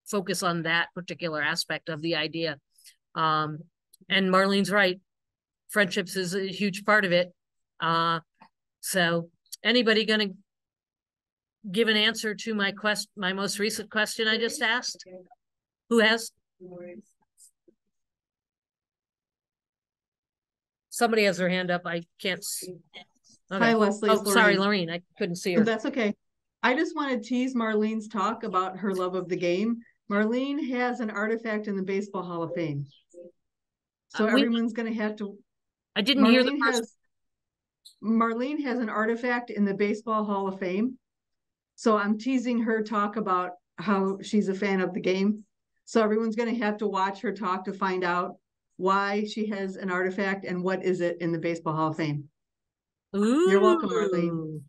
A: focus on that particular aspect of the idea. And Marlene's right. Friendships is a huge part of it. So anybody going to give an answer to my most recent question I just asked? Who has? Somebody has their hand up. I can't see. Okay.
M: Hi, Leslie.
A: Oh, sorry, Lorene. I couldn't see her.
M: That's okay. I just want to tease Marlene's talk about her love of the game. Marlene has an artifact in the Baseball Hall of Fame. So everyone's going to have to.
A: I didn't hear the first.
M: Marlene has an artifact in the Baseball Hall of Fame. So I'm teasing her talk about how she's a fan of the game. So everyone's going to have to watch her talk to find out why she has an artifact and what is it in the Baseball Hall of Fame.
A: Ooh,
M: you're welcome, Marlene.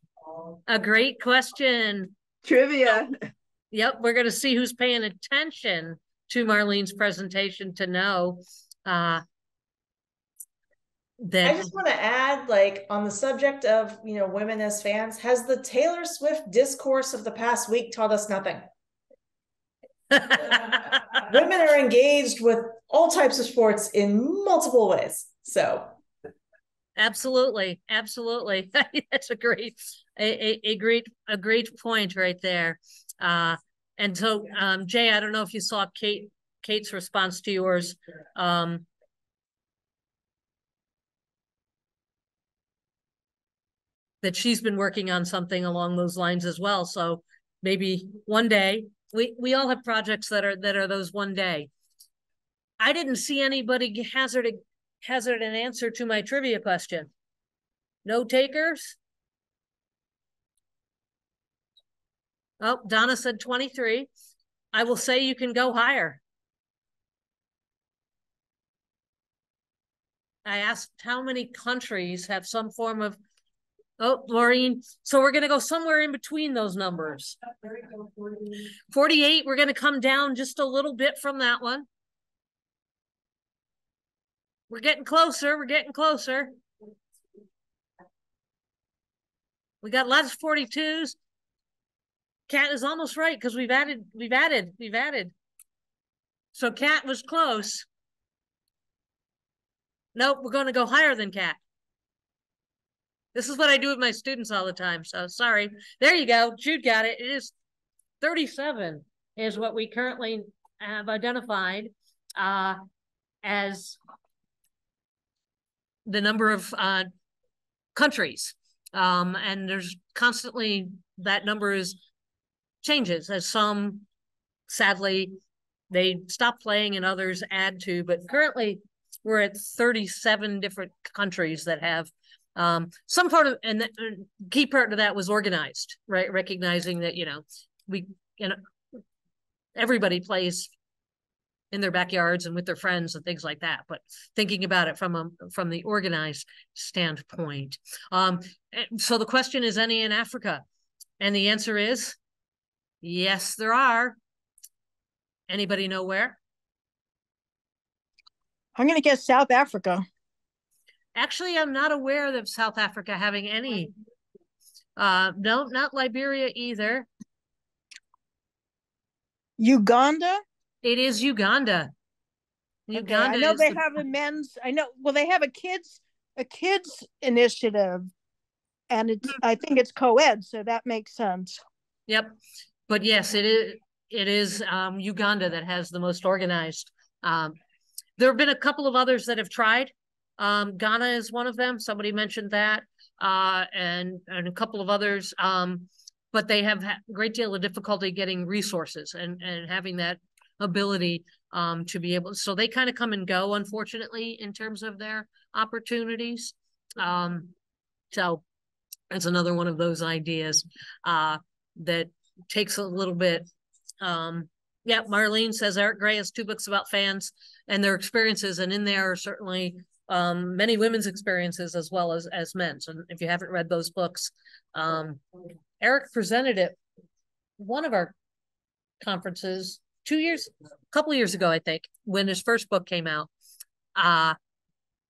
A: A great question.
M: Trivia.
A: Yep, we're going to see who's paying attention to Marlene's presentation to know that.
N: I just want to add, like, on the subject of, women as fans, has the Taylor Swift discourse of the past week taught us nothing? Women are engaged with all types of sports in multiple ways. So
A: absolutely. That's a great point right there. And so Jay, I don't know if you saw Kate's response to yours. That she's been working on something along those lines as well. So maybe one day we all have projects that are those one day. I didn't see anybody hazard an answer to my trivia question. No takers? Oh, Donna said 23. I will say you can go higher. I asked how many countries have some form of. Oh, Maureen. So we're going to go somewhere in between those numbers. 48, we're going to come down just a little bit from that one. We're getting closer. We got lots of 42s. Kat is almost right because we've added. So Kat was close. Nope, we're going to go higher than Kat. This is what I do with my students all the time. So sorry. There you go. Jude got it. It is 37 is what we currently have identified as the number of countries. And there's constantly, that number changes as some, sadly, they stop playing and others add to, but currently we're at 37 different countries that have some part of, and the key part of that was organized, right? Recognizing that, everybody plays in their backyards and with their friends and things like that, but thinking about it from the organized standpoint. So the question is, any in Africa? And the answer is, yes, there are. Anybody know where?
O: I'm going to guess South Africa.
A: Actually, I'm not aware of South Africa having any. No, not Liberia either.
O: Uganda?
A: It is Uganda.
O: Okay, I know they have a men's. They have a kids initiative, and I think it's co-ed, so that makes sense.
A: Yep, but yes, it is Uganda that has the most organized. There have been a couple of others that have tried. Ghana is one of them. Somebody mentioned that, and a couple of others. But they have a great deal of difficulty getting resources and having that ability to be able. So they kind of come and go, unfortunately, in terms of their opportunities. So it's another one of those ideas that takes a little bit Yeah, Marlene says Eric Gray has 2 books about fans and their experiences, and in there are certainly many women's experiences as well as men's. And if you haven't read those books, Eric presented it one of our conferences a couple of years ago, I think, when his first book came out.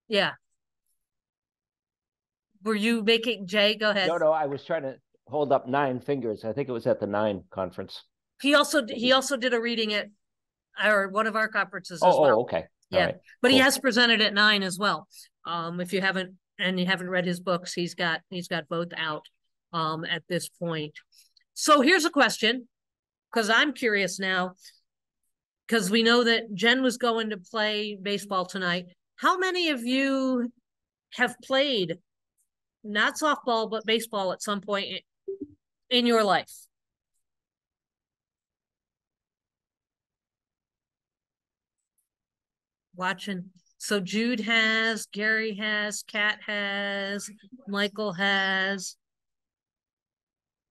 A: Yeah. Were you making, Jay? Go ahead.
P: No, I was trying to hold up 9 fingers. I think it was at the 9 conference.
A: He also did a reading at one of our conferences as well.
P: Oh, okay.
A: Yeah.
P: All right.
A: But
P: cool.
A: he has presented at 9 as well. If you haven't read his books, he's got both out at this point. So here's a question, because I'm curious now, because we know that Jen was going to play baseball tonight. How many of you have played not softball, but baseball at some point in your life? Watching. So Jude has, Gary has, Kat has, Michael has.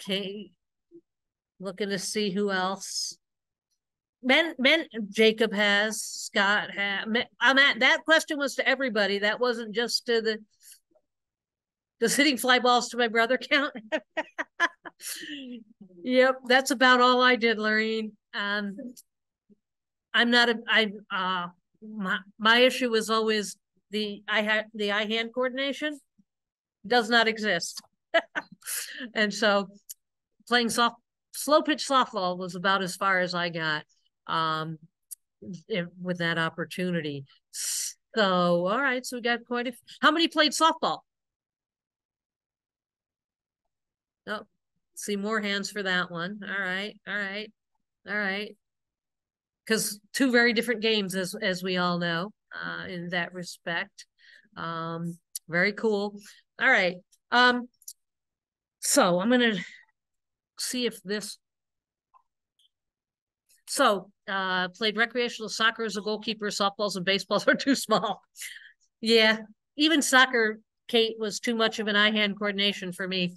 A: Okay. Looking to see who else. Jacob has, Scott has. That question was to everybody. That wasn't just to the. Does hitting fly balls to my brother count? Yep, that's about all I did, Lorene. I'm not my issue was always the eye-hand coordination does not exist. And so playing slow pitch softball was about as far as I got with that opportunity. So, all right, so we got how many played softball? Oh, see more hands for that one. All right. Because 2 very different games, as we all know, in that respect. Very cool. All right. So I'm gonna see if this. So played recreational soccer as a goalkeeper. Softballs and baseballs are too small. Yeah, even soccer, Kate, was too much of an eye-hand coordination for me.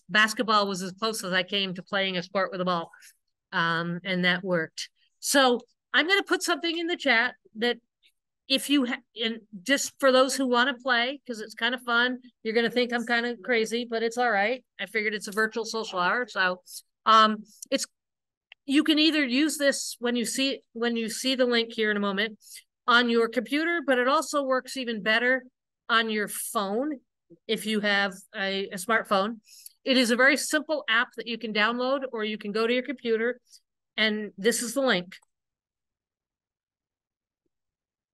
A: Basketball was as close as I came to playing a sport with a ball, and that worked. So I'm going to put something in the chat that if you and just for those who want to play, because it's kind of fun, you're going to think I'm kind of crazy, but it's all right. I figured it's a virtual social hour. So you can either use this when you see the link here in a moment on your computer, but it also works even better on your phone if you have a smartphone. It is a very simple app that you can download, or you can go to your computer, and this is the link.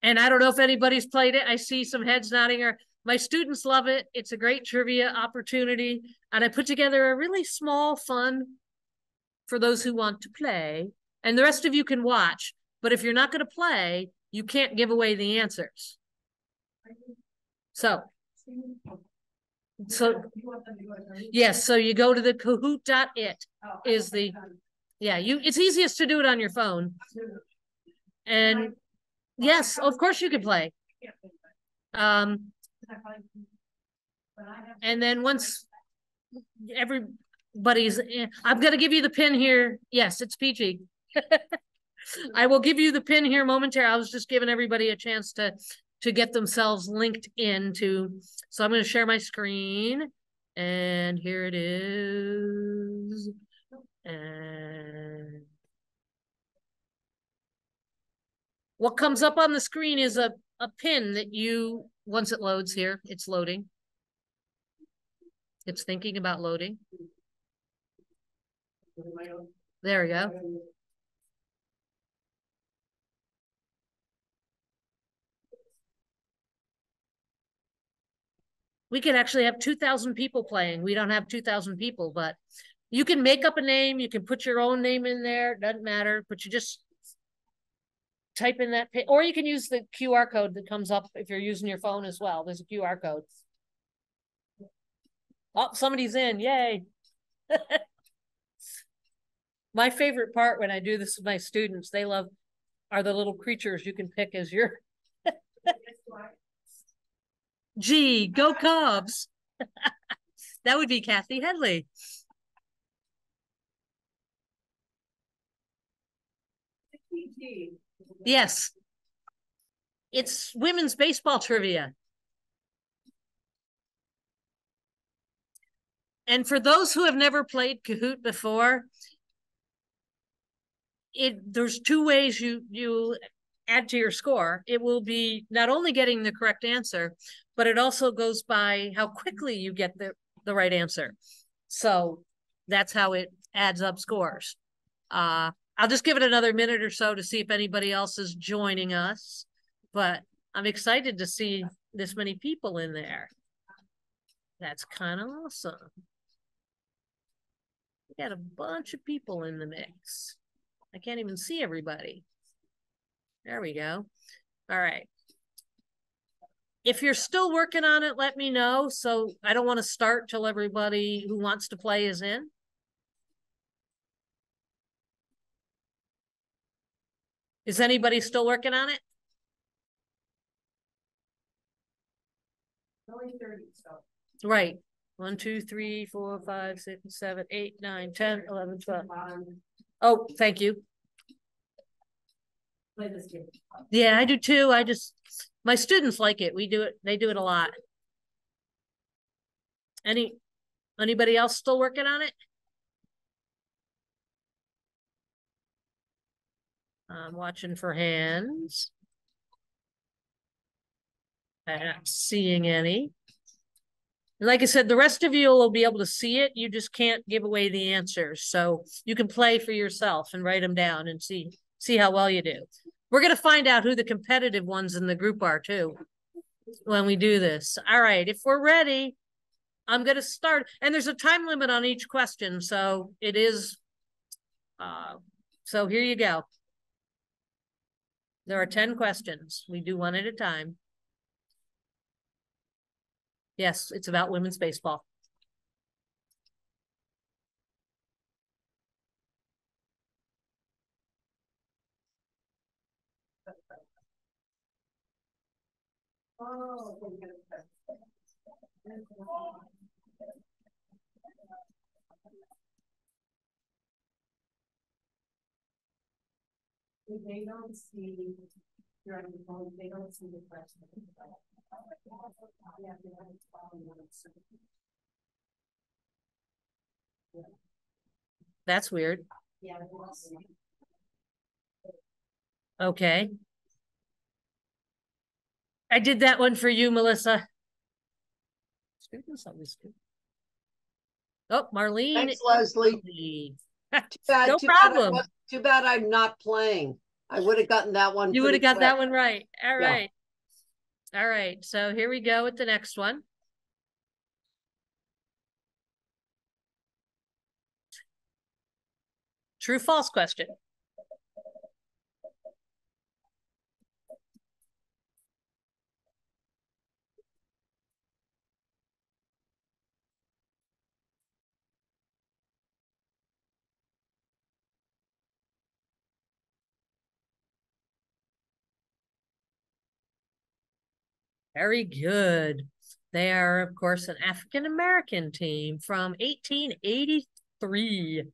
A: And I don't know if anybody's played it. I see some heads nodding. My students love it. It's a great trivia opportunity. And I put together a really small fun for those who want to play. And the rest of you can watch. But if you're not going to play, you can't give away the answers. So yes, so you go to the Kahoot.it is the, it's easiest to do it on your phone. And yes, of course you can play. And then once everybody's, I'm going to give you the pin here. Yes, it's PG. I will give you the pin here momentarily. I was just giving everybody a chance to get themselves linked into. So I'm going to share my screen, and here it is. And what comes up on the screen is a pin that you, once it loads here, it's loading. It's thinking about loading. There we go. We could actually have 2,000 people playing. We don't have 2,000 people, but you can make up a name. You can put your own name in there. It doesn't matter, but you just type in that, or you can use the QR code that comes up if you're using your phone as well. There's a QR code. Oh, somebody's in. Yay. My favorite part when I do this with my students, they love, are the little creatures you can pick as your... Gee, go Cubs. That would be Kathy Headley. Yes. It's women's baseball trivia. And for those who have never played Kahoot before, there's two ways you add to your score. It will be not only getting the correct answer, but it also goes by how quickly you get the right answer. So that's how it adds up scores. I'll just give it another minute or so to see if anybody else is joining us, but I'm excited to see this many people in there. That's kind of awesome. We got a bunch of people in the mix. I can't even see everybody. There we go. All right. If you're still working on it, let me know. So I don't want to start till everybody who wants to play is in. Is anybody still working on it? Only 30, so. Right. 1, 2, 3, 4, 5, 6, 7, 8, 9, 10, 11, 12. Oh, thank you. Yeah, I do too. My students like it. We do it. They do it a lot. Anybody else still working on it? I'm watching for hands. I'm not seeing any. Like I said, the rest of you will be able to see it. You just can't give away the answers. So you can play for yourself and write them down and see how well you do. We're going to find out who the competitive ones in the group are too when we do this. All right, if we're ready, I'm going to start. And there's a time limit on each question. So it is, so here you go. There are 10 questions. We do one at a time. Yes, it's about women's baseball. They don't see you're on the phone, they don't see the question. That's weird. Yeah. Okay. I did that one for you, Melissa. Oh, Marlene.
G: Thanks, Leslie.
A: No problem.
G: Too bad I'm not playing. I would have gotten that one.
A: You would have got that one right. All right. Yeah. All right. So here we go with the next one. True, false question. Very good. They are, of course, an African-American team from 1883.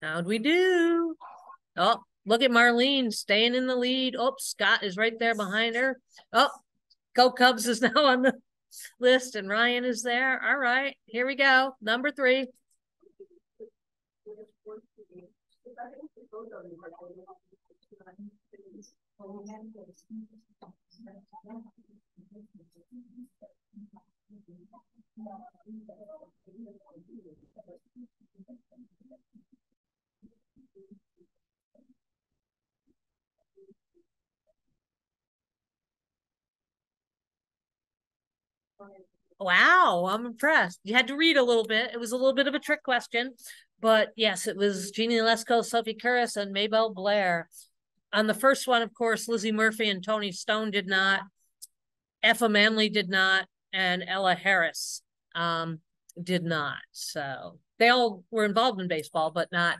A: How'd we do? Oh, look at Marlene staying in the lead. Oh, Scott is right there behind her. Oh, Go Cubs is now on the list and Ryan is there. All right, here we go. Number 3. Wow, I'm impressed. You had to read a little bit. It was a little bit of a trick question, but yes, it was Jeannie Lesko, Sophie Curris, and Maybelle Blair. On the first one, of course, Lizzie Murphy and Toni Stone did not. Effa Manley did not, and Ella Harris did not. So they all were involved in baseball, but not.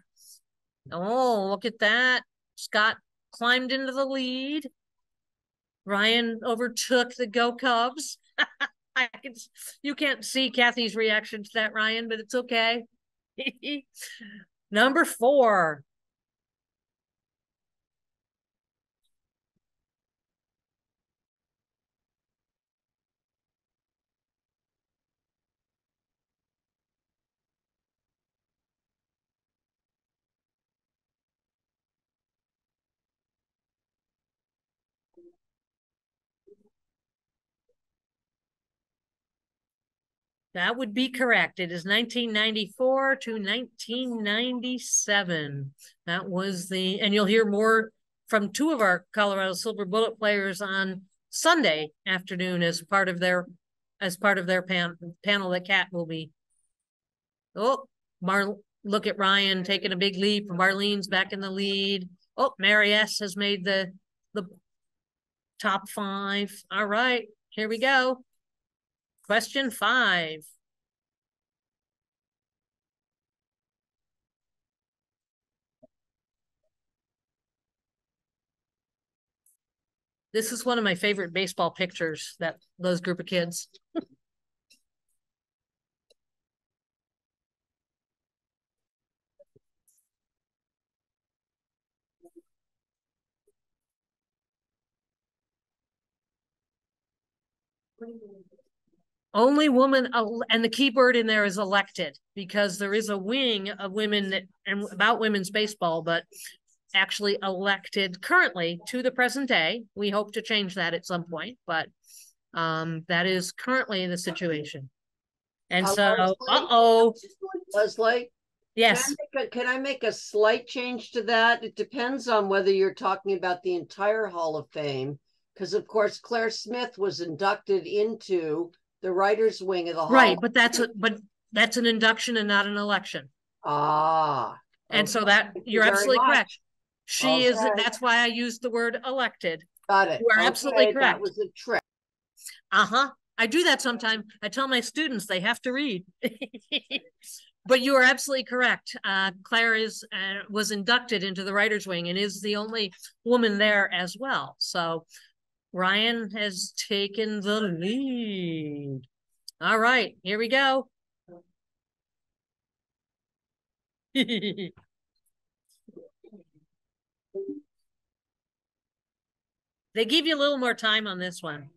A: Oh, look at that. Scott climbed into the lead. Ryan overtook the Go Cubs. You can't see Kathy's reaction to that, Ryan, but it's okay. Number 4. That would be correct. It is 1994 to 1997. That was and you'll hear more from two of our Colorado Silver Bullet players on Sunday afternoon as part of their panel that Kat will be. Oh, look at Ryan taking a big leap. Marlene's back in the lead. Oh, Mary S has made the top 5. All right, here we go. Question 5. This is one of my favorite baseball pictures, those group of kids. Only woman, and the keyword in there is elected, because there is a wing of women and about women's baseball, but actually elected currently to the present day. We hope to change that at some point, but that is currently the situation. And so,
G: Leslie,
A: yes.
G: Can I make a slight change to that? It depends on whether you're talking about the entire Hall of Fame, because of course Claire Smith was inducted into the writers' wing of the Hall.
A: Right, but that's an induction and not an election.
G: Ah.
A: And so that you're absolutely correct. She is. That's why I used the word elected.
G: Got it.
A: You are absolutely correct.
G: That was a trick.
A: I do that sometimes. I tell my students they have to read. But you are absolutely correct. Claire was inducted into the writers' wing and is the only woman there as well. So Ryan has taken the lead. All right, here we go. They give you a little more time on this one.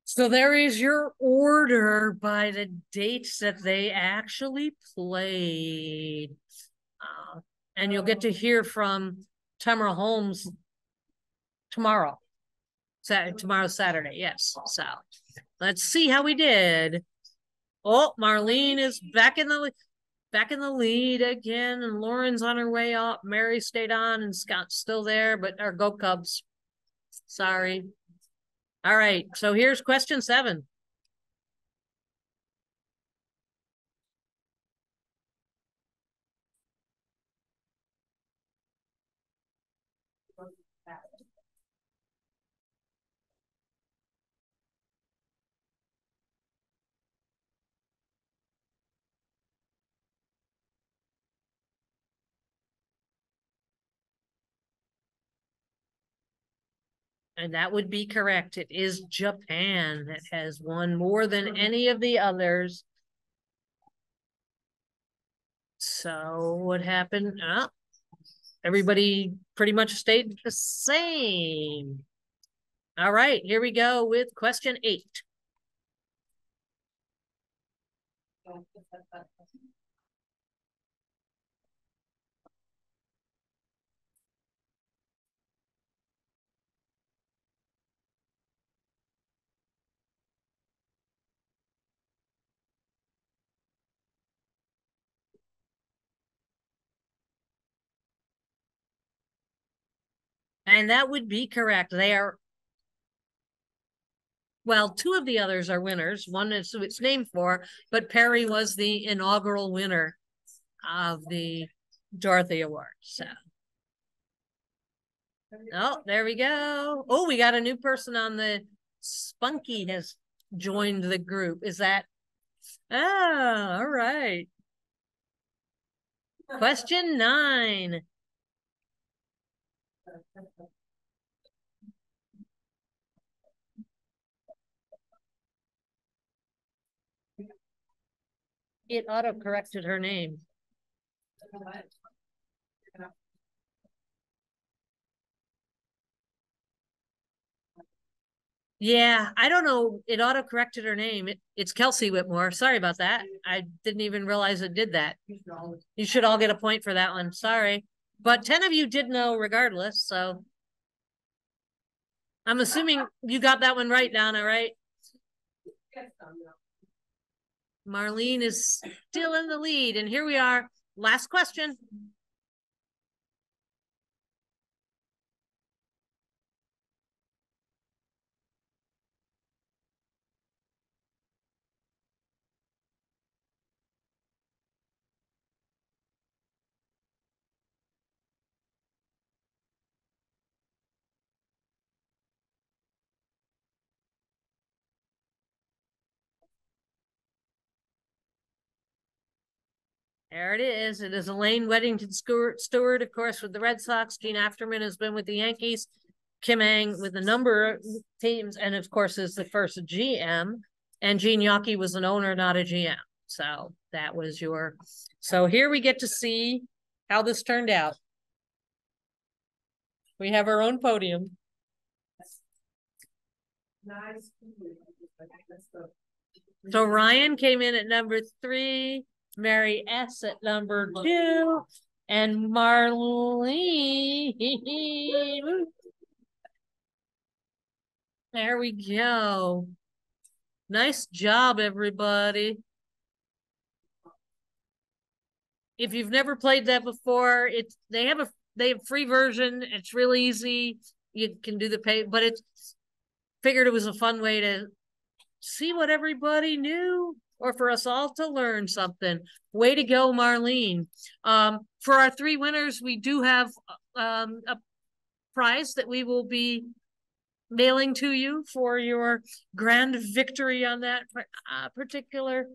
A: So there is your order by the dates that they actually played. And you'll get to hear from Tamara Holmes tomorrow. Tomorrow's Saturday, yes. So let's see how we did. Oh, Marlene is back in the lead again, and Lauren's on her way up. Mary stayed on, and Scott's still there, but our Go Cubs. Sorry. All right, so here's question 7. And that would be correct. It is Japan that has won more than any of the others. So what happened? Everybody pretty much stayed the same. All right, here we go with question 8. And that would be correct. They are well, two of the others are winners. One is who it's named for, but Perry was the inaugural winner of the Dorothy Award. So, oh, there we go. Oh, we got a new person on the Spunky has joined the group. Is that? Oh, all right. Question 9. It auto-corrected her name. Yeah, I don't know. It auto-corrected her name. It's Kelsey Whitmore. Sorry about that. I didn't even realize it did that. You should all get a point for that one. Sorry. But 10 of you did know regardless, so I'm assuming you got that one right, Donna, right? Marlene is still in the lead, and here we are. Last question. There it is. It is Elaine Weddington Stewart, of course, with the Red Sox. Gene Afterman has been with the Yankees. Kim Ang with a number of teams, and of course is the first GM. And Gene Yockey was an owner, not a GM. So that was your. So here we get to see how this turned out. We have our own podium. So Ryan came in at number 3. Mary S. at number 2, and Marlene. There we go. Nice job, everybody. If you've never played that before, they have a free version. It's really easy. You can do the pay, but it's figured it was a fun way to see what everybody knew, or for us all to learn something. Way to go, Marlene. For our 3 winners, we do have a prize that we will be mailing to you for your grand victory on that particular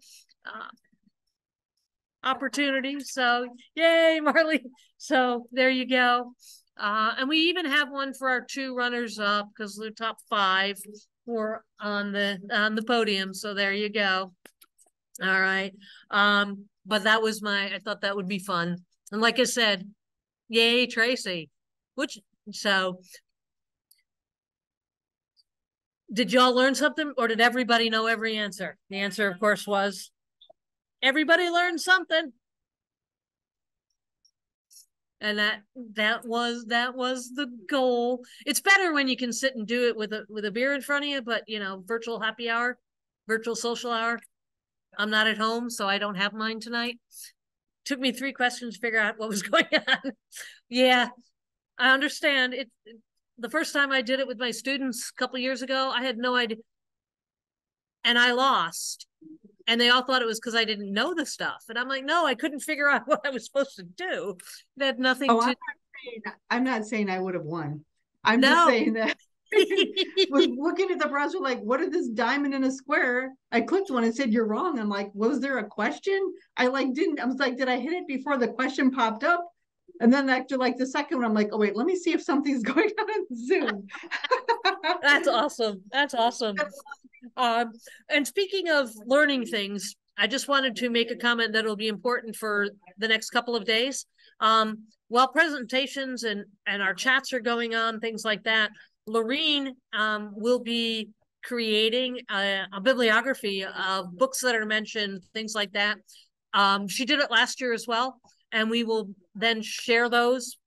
A: opportunity. So, yay, Marlene. So there you go. And we even have one for our 2 runners up, because the top 5 were on the podium. So there you go. All right. But that was I thought that would be fun. And like I said, yay, Tracy. So did y'all learn something, or did everybody know every answer? The answer, of course, was everybody learned something. And that was the goal. It's better when you can sit and do it with a beer in front of you, but virtual happy hour, virtual social hour. I'm not at home, so I don't have mine tonight. Took me 3 questions to figure out what was going on. Yeah, I understand. The first time I did it with my students a couple of years ago, I had no idea. And I lost. And they all thought it was because I didn't know the stuff. And I'm like, no, I couldn't figure out what I was supposed to do. That had nothing to...
M: I'm not saying I would have won. I'm just saying that was looking at the browser like, what is this diamond in a square? I clicked one and said, you're wrong. I'm like, was there a question? I was like, did I hit it before the question popped up? And then after like the second one, I'm like, oh wait, let me see if something's going on in Zoom.
A: That's awesome. That's awesome. And speaking of learning things, I just wanted to make a comment that will be important for the next couple of days. While presentations and our chats are going on, things like that, Lorene will be creating a bibliography of books that are mentioned, things like that. She did it last year as well, and we will then share those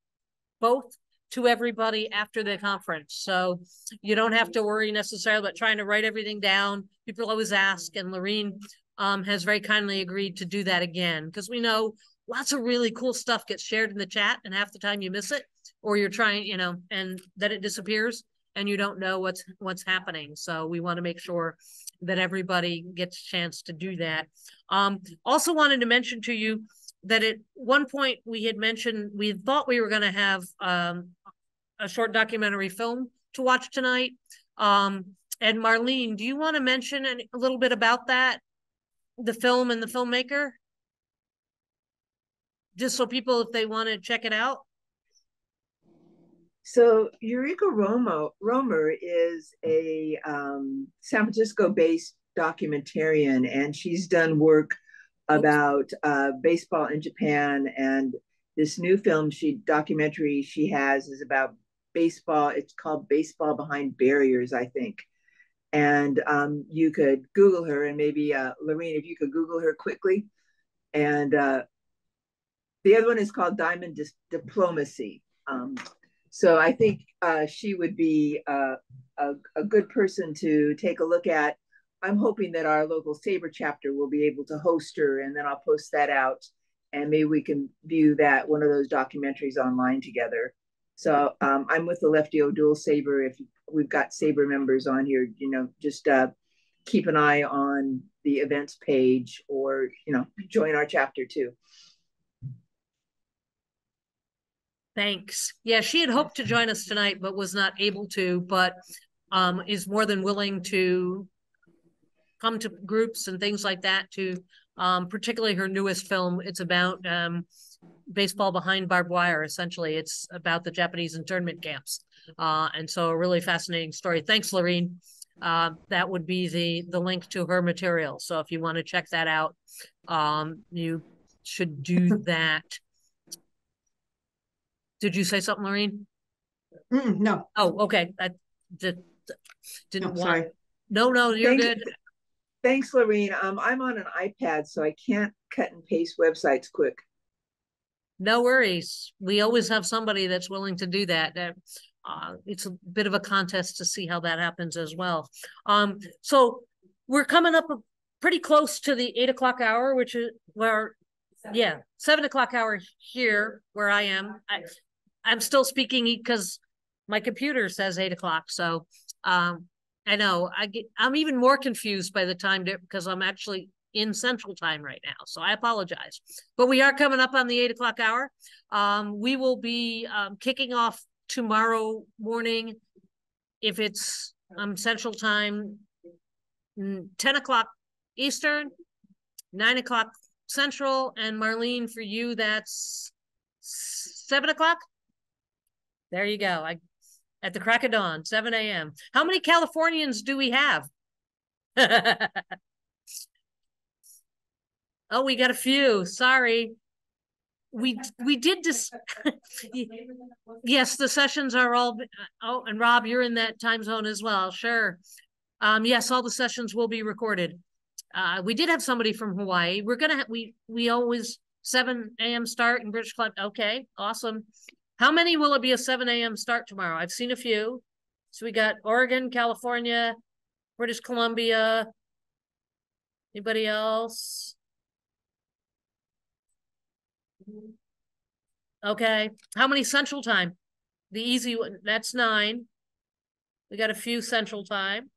A: both to everybody after the conference. So you don't have to worry necessarily about trying to write everything down. People always ask, and Lorene has very kindly agreed to do that again, because we know lots of really cool stuff gets shared in the chat, and half the time you miss it, or you're trying, and then it disappears. and you don't know what's happening. So we want to make sure that everybody gets a chance to do that. Also wanted to mention to you that at one point we had mentioned, we thought we were going to have a short documentary film to watch tonight. And Marlene, do you want to mention a little bit about that, the film and the filmmaker? Just so people, if they want to check it out.
Q: So Eureka Romer is a San Francisco-based documentarian, and she's done work about baseball in Japan. And this new documentary she has is about baseball. It's called Baseball Behind Barriers, I think. And you could Google her, and maybe Lorene, if you could Google her quickly. And the other one is called Diamond Diplomacy. So I think she would be a good person to take a look at. I'm hoping that our local SABR chapter will be able to host her, and then I'll post that out, and maybe we can view one of those documentaries online together. So I'm with the Lefty O'Doul SABR. If we've got SABR members on here, just keep an eye on the events page, or join our chapter too.
A: Thanks. Yeah, she had hoped to join us tonight, but was not able to, but is more than willing to come to groups and things like that to particularly her newest film. It's about baseball behind barbed wire. Essentially, it's about the Japanese internment camps. And so a really fascinating story. Thanks, Lorene. That would be the link to her material. So if you want to check that out, you should do that. Did you say something, Lorene?
M: No.
A: Oh, okay. I didn't want.
Q: Sorry.
A: No, you're good.
Q: Thanks, Lorene. I'm on an iPad, so I can't cut and paste websites quick.
A: No worries. We always have somebody that's willing to do that. It's a bit of a contest to see how that happens as well. So we're coming up pretty close to the 8 o'clock hour, which is where, 7 o'clock hour here where I am. I'm still speaking because my computer says 8 o'clock. So I know I'm even more confused by the time because I'm actually in Central Time right now. So I apologize, but we are coming up on the 8 o'clock hour. We will be kicking off tomorrow morning. If it's Central Time, 10 o'clock Eastern, 9 o'clock Central, and Marlene, for you, that's 7 o'clock. There you go. At the crack of dawn, 7 a.m. How many Californians do we have? Oh, we got a few. Sorry. We did this. Yes, the sessions are all. Oh, and Rob, you're in that time zone as well. Sure. Yes, all the sessions will be recorded. We did have somebody from Hawaii. We're gonna we always 7 a.m. start in British Columbia. Okay, awesome. How many will it be a 7 a.m. start tomorrow? I've seen a few. So we got Oregon, California, British Columbia. Anybody else? Okay. How many Central Time? The easy one, that's 9. We got a few Central Time.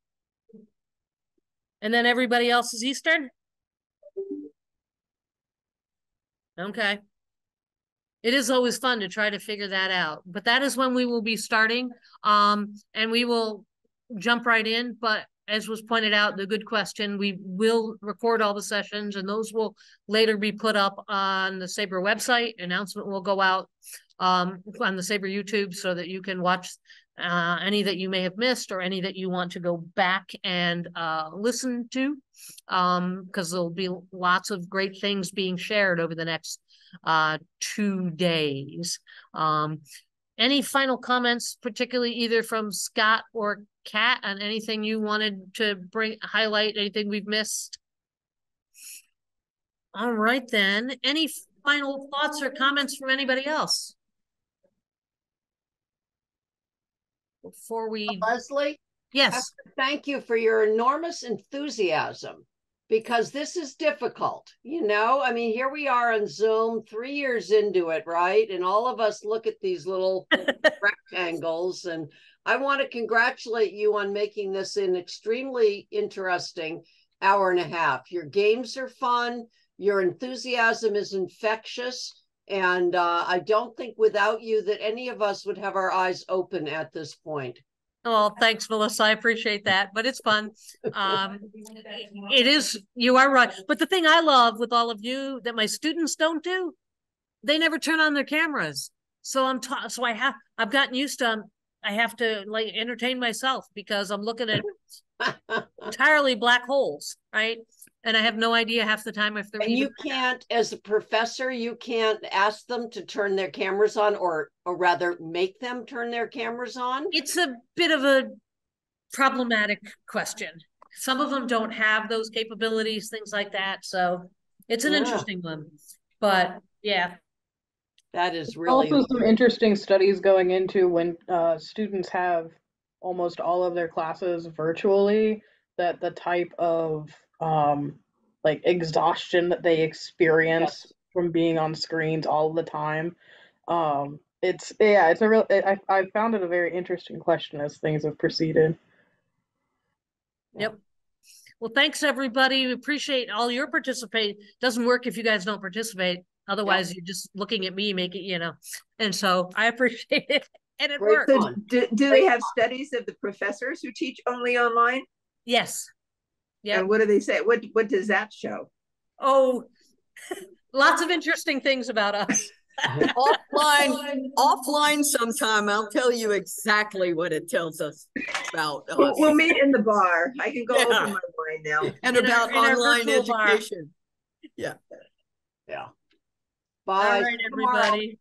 A: And then everybody else is Eastern? Okay. It is always fun to try to figure that out, but that is when we will be starting. And we will jump right in, but as was pointed out, the good question, we will record all the sessions, and those will later be put up on the SABR website. Announcement will go out on the SABR YouTube so that you can watch any that you may have missed or any that you want to go back and listen to, because there'll be lots of great things being shared over the next 2 days. Any final comments, particularly either from Scott or Kat, on anything you wanted to highlight, anything we've missed? All right, then. Any final thoughts or comments from anybody else? Before we...
G: Leslie?
A: Yes.
G: Thank you for your enormous enthusiasm because this is difficult. You know, I mean, here we are on Zoom 3 years into it, right? And all of us look at these little rectangles, and I want to congratulate you on making this an extremely interesting hour and a half. Your games are fun. Your enthusiasm is infectious. And I don't think without you that any of us would have our eyes open at this point.
A: Oh, thanks, Melissa. I appreciate that, but it's fun. It is, you are right. But the thing I love with all of you that my students don't do, they never turn on their cameras. So I've gotten used to, I have to like entertain myself because I'm looking at entirely black holes, right? And I have no idea half the time if they're
G: and you can't, as a professor, you can't ask them to turn their cameras on, or rather make them turn their cameras on.
A: It's a bit of a problematic question. Some of them don't have those capabilities, things like that. So it's an interesting one, but yeah.
G: That is really
R: also some interesting studies going into when students have almost all of their classes virtually, that the type of like exhaustion that they experience from being on screens all the time. It's a real, I found it a very interesting question as things have proceeded.
A: Yep. Well, thanks everybody. We appreciate all your participation. Doesn't work if you guys don't participate. Otherwise, you're just looking at me making, you know. And so I appreciate it. And it works.
Q: So do they have studies of the professors who teach only online?
A: Yes. Yeah.
Q: And what do they say? What does that show?
A: Oh, lots of interesting things about us.
B: offline sometime I'll tell you exactly what it tells us about us.
Q: We'll meet in the bar. I can go open my mind now.
B: And about online education.
G: Yeah. Bye.
A: All right, everybody.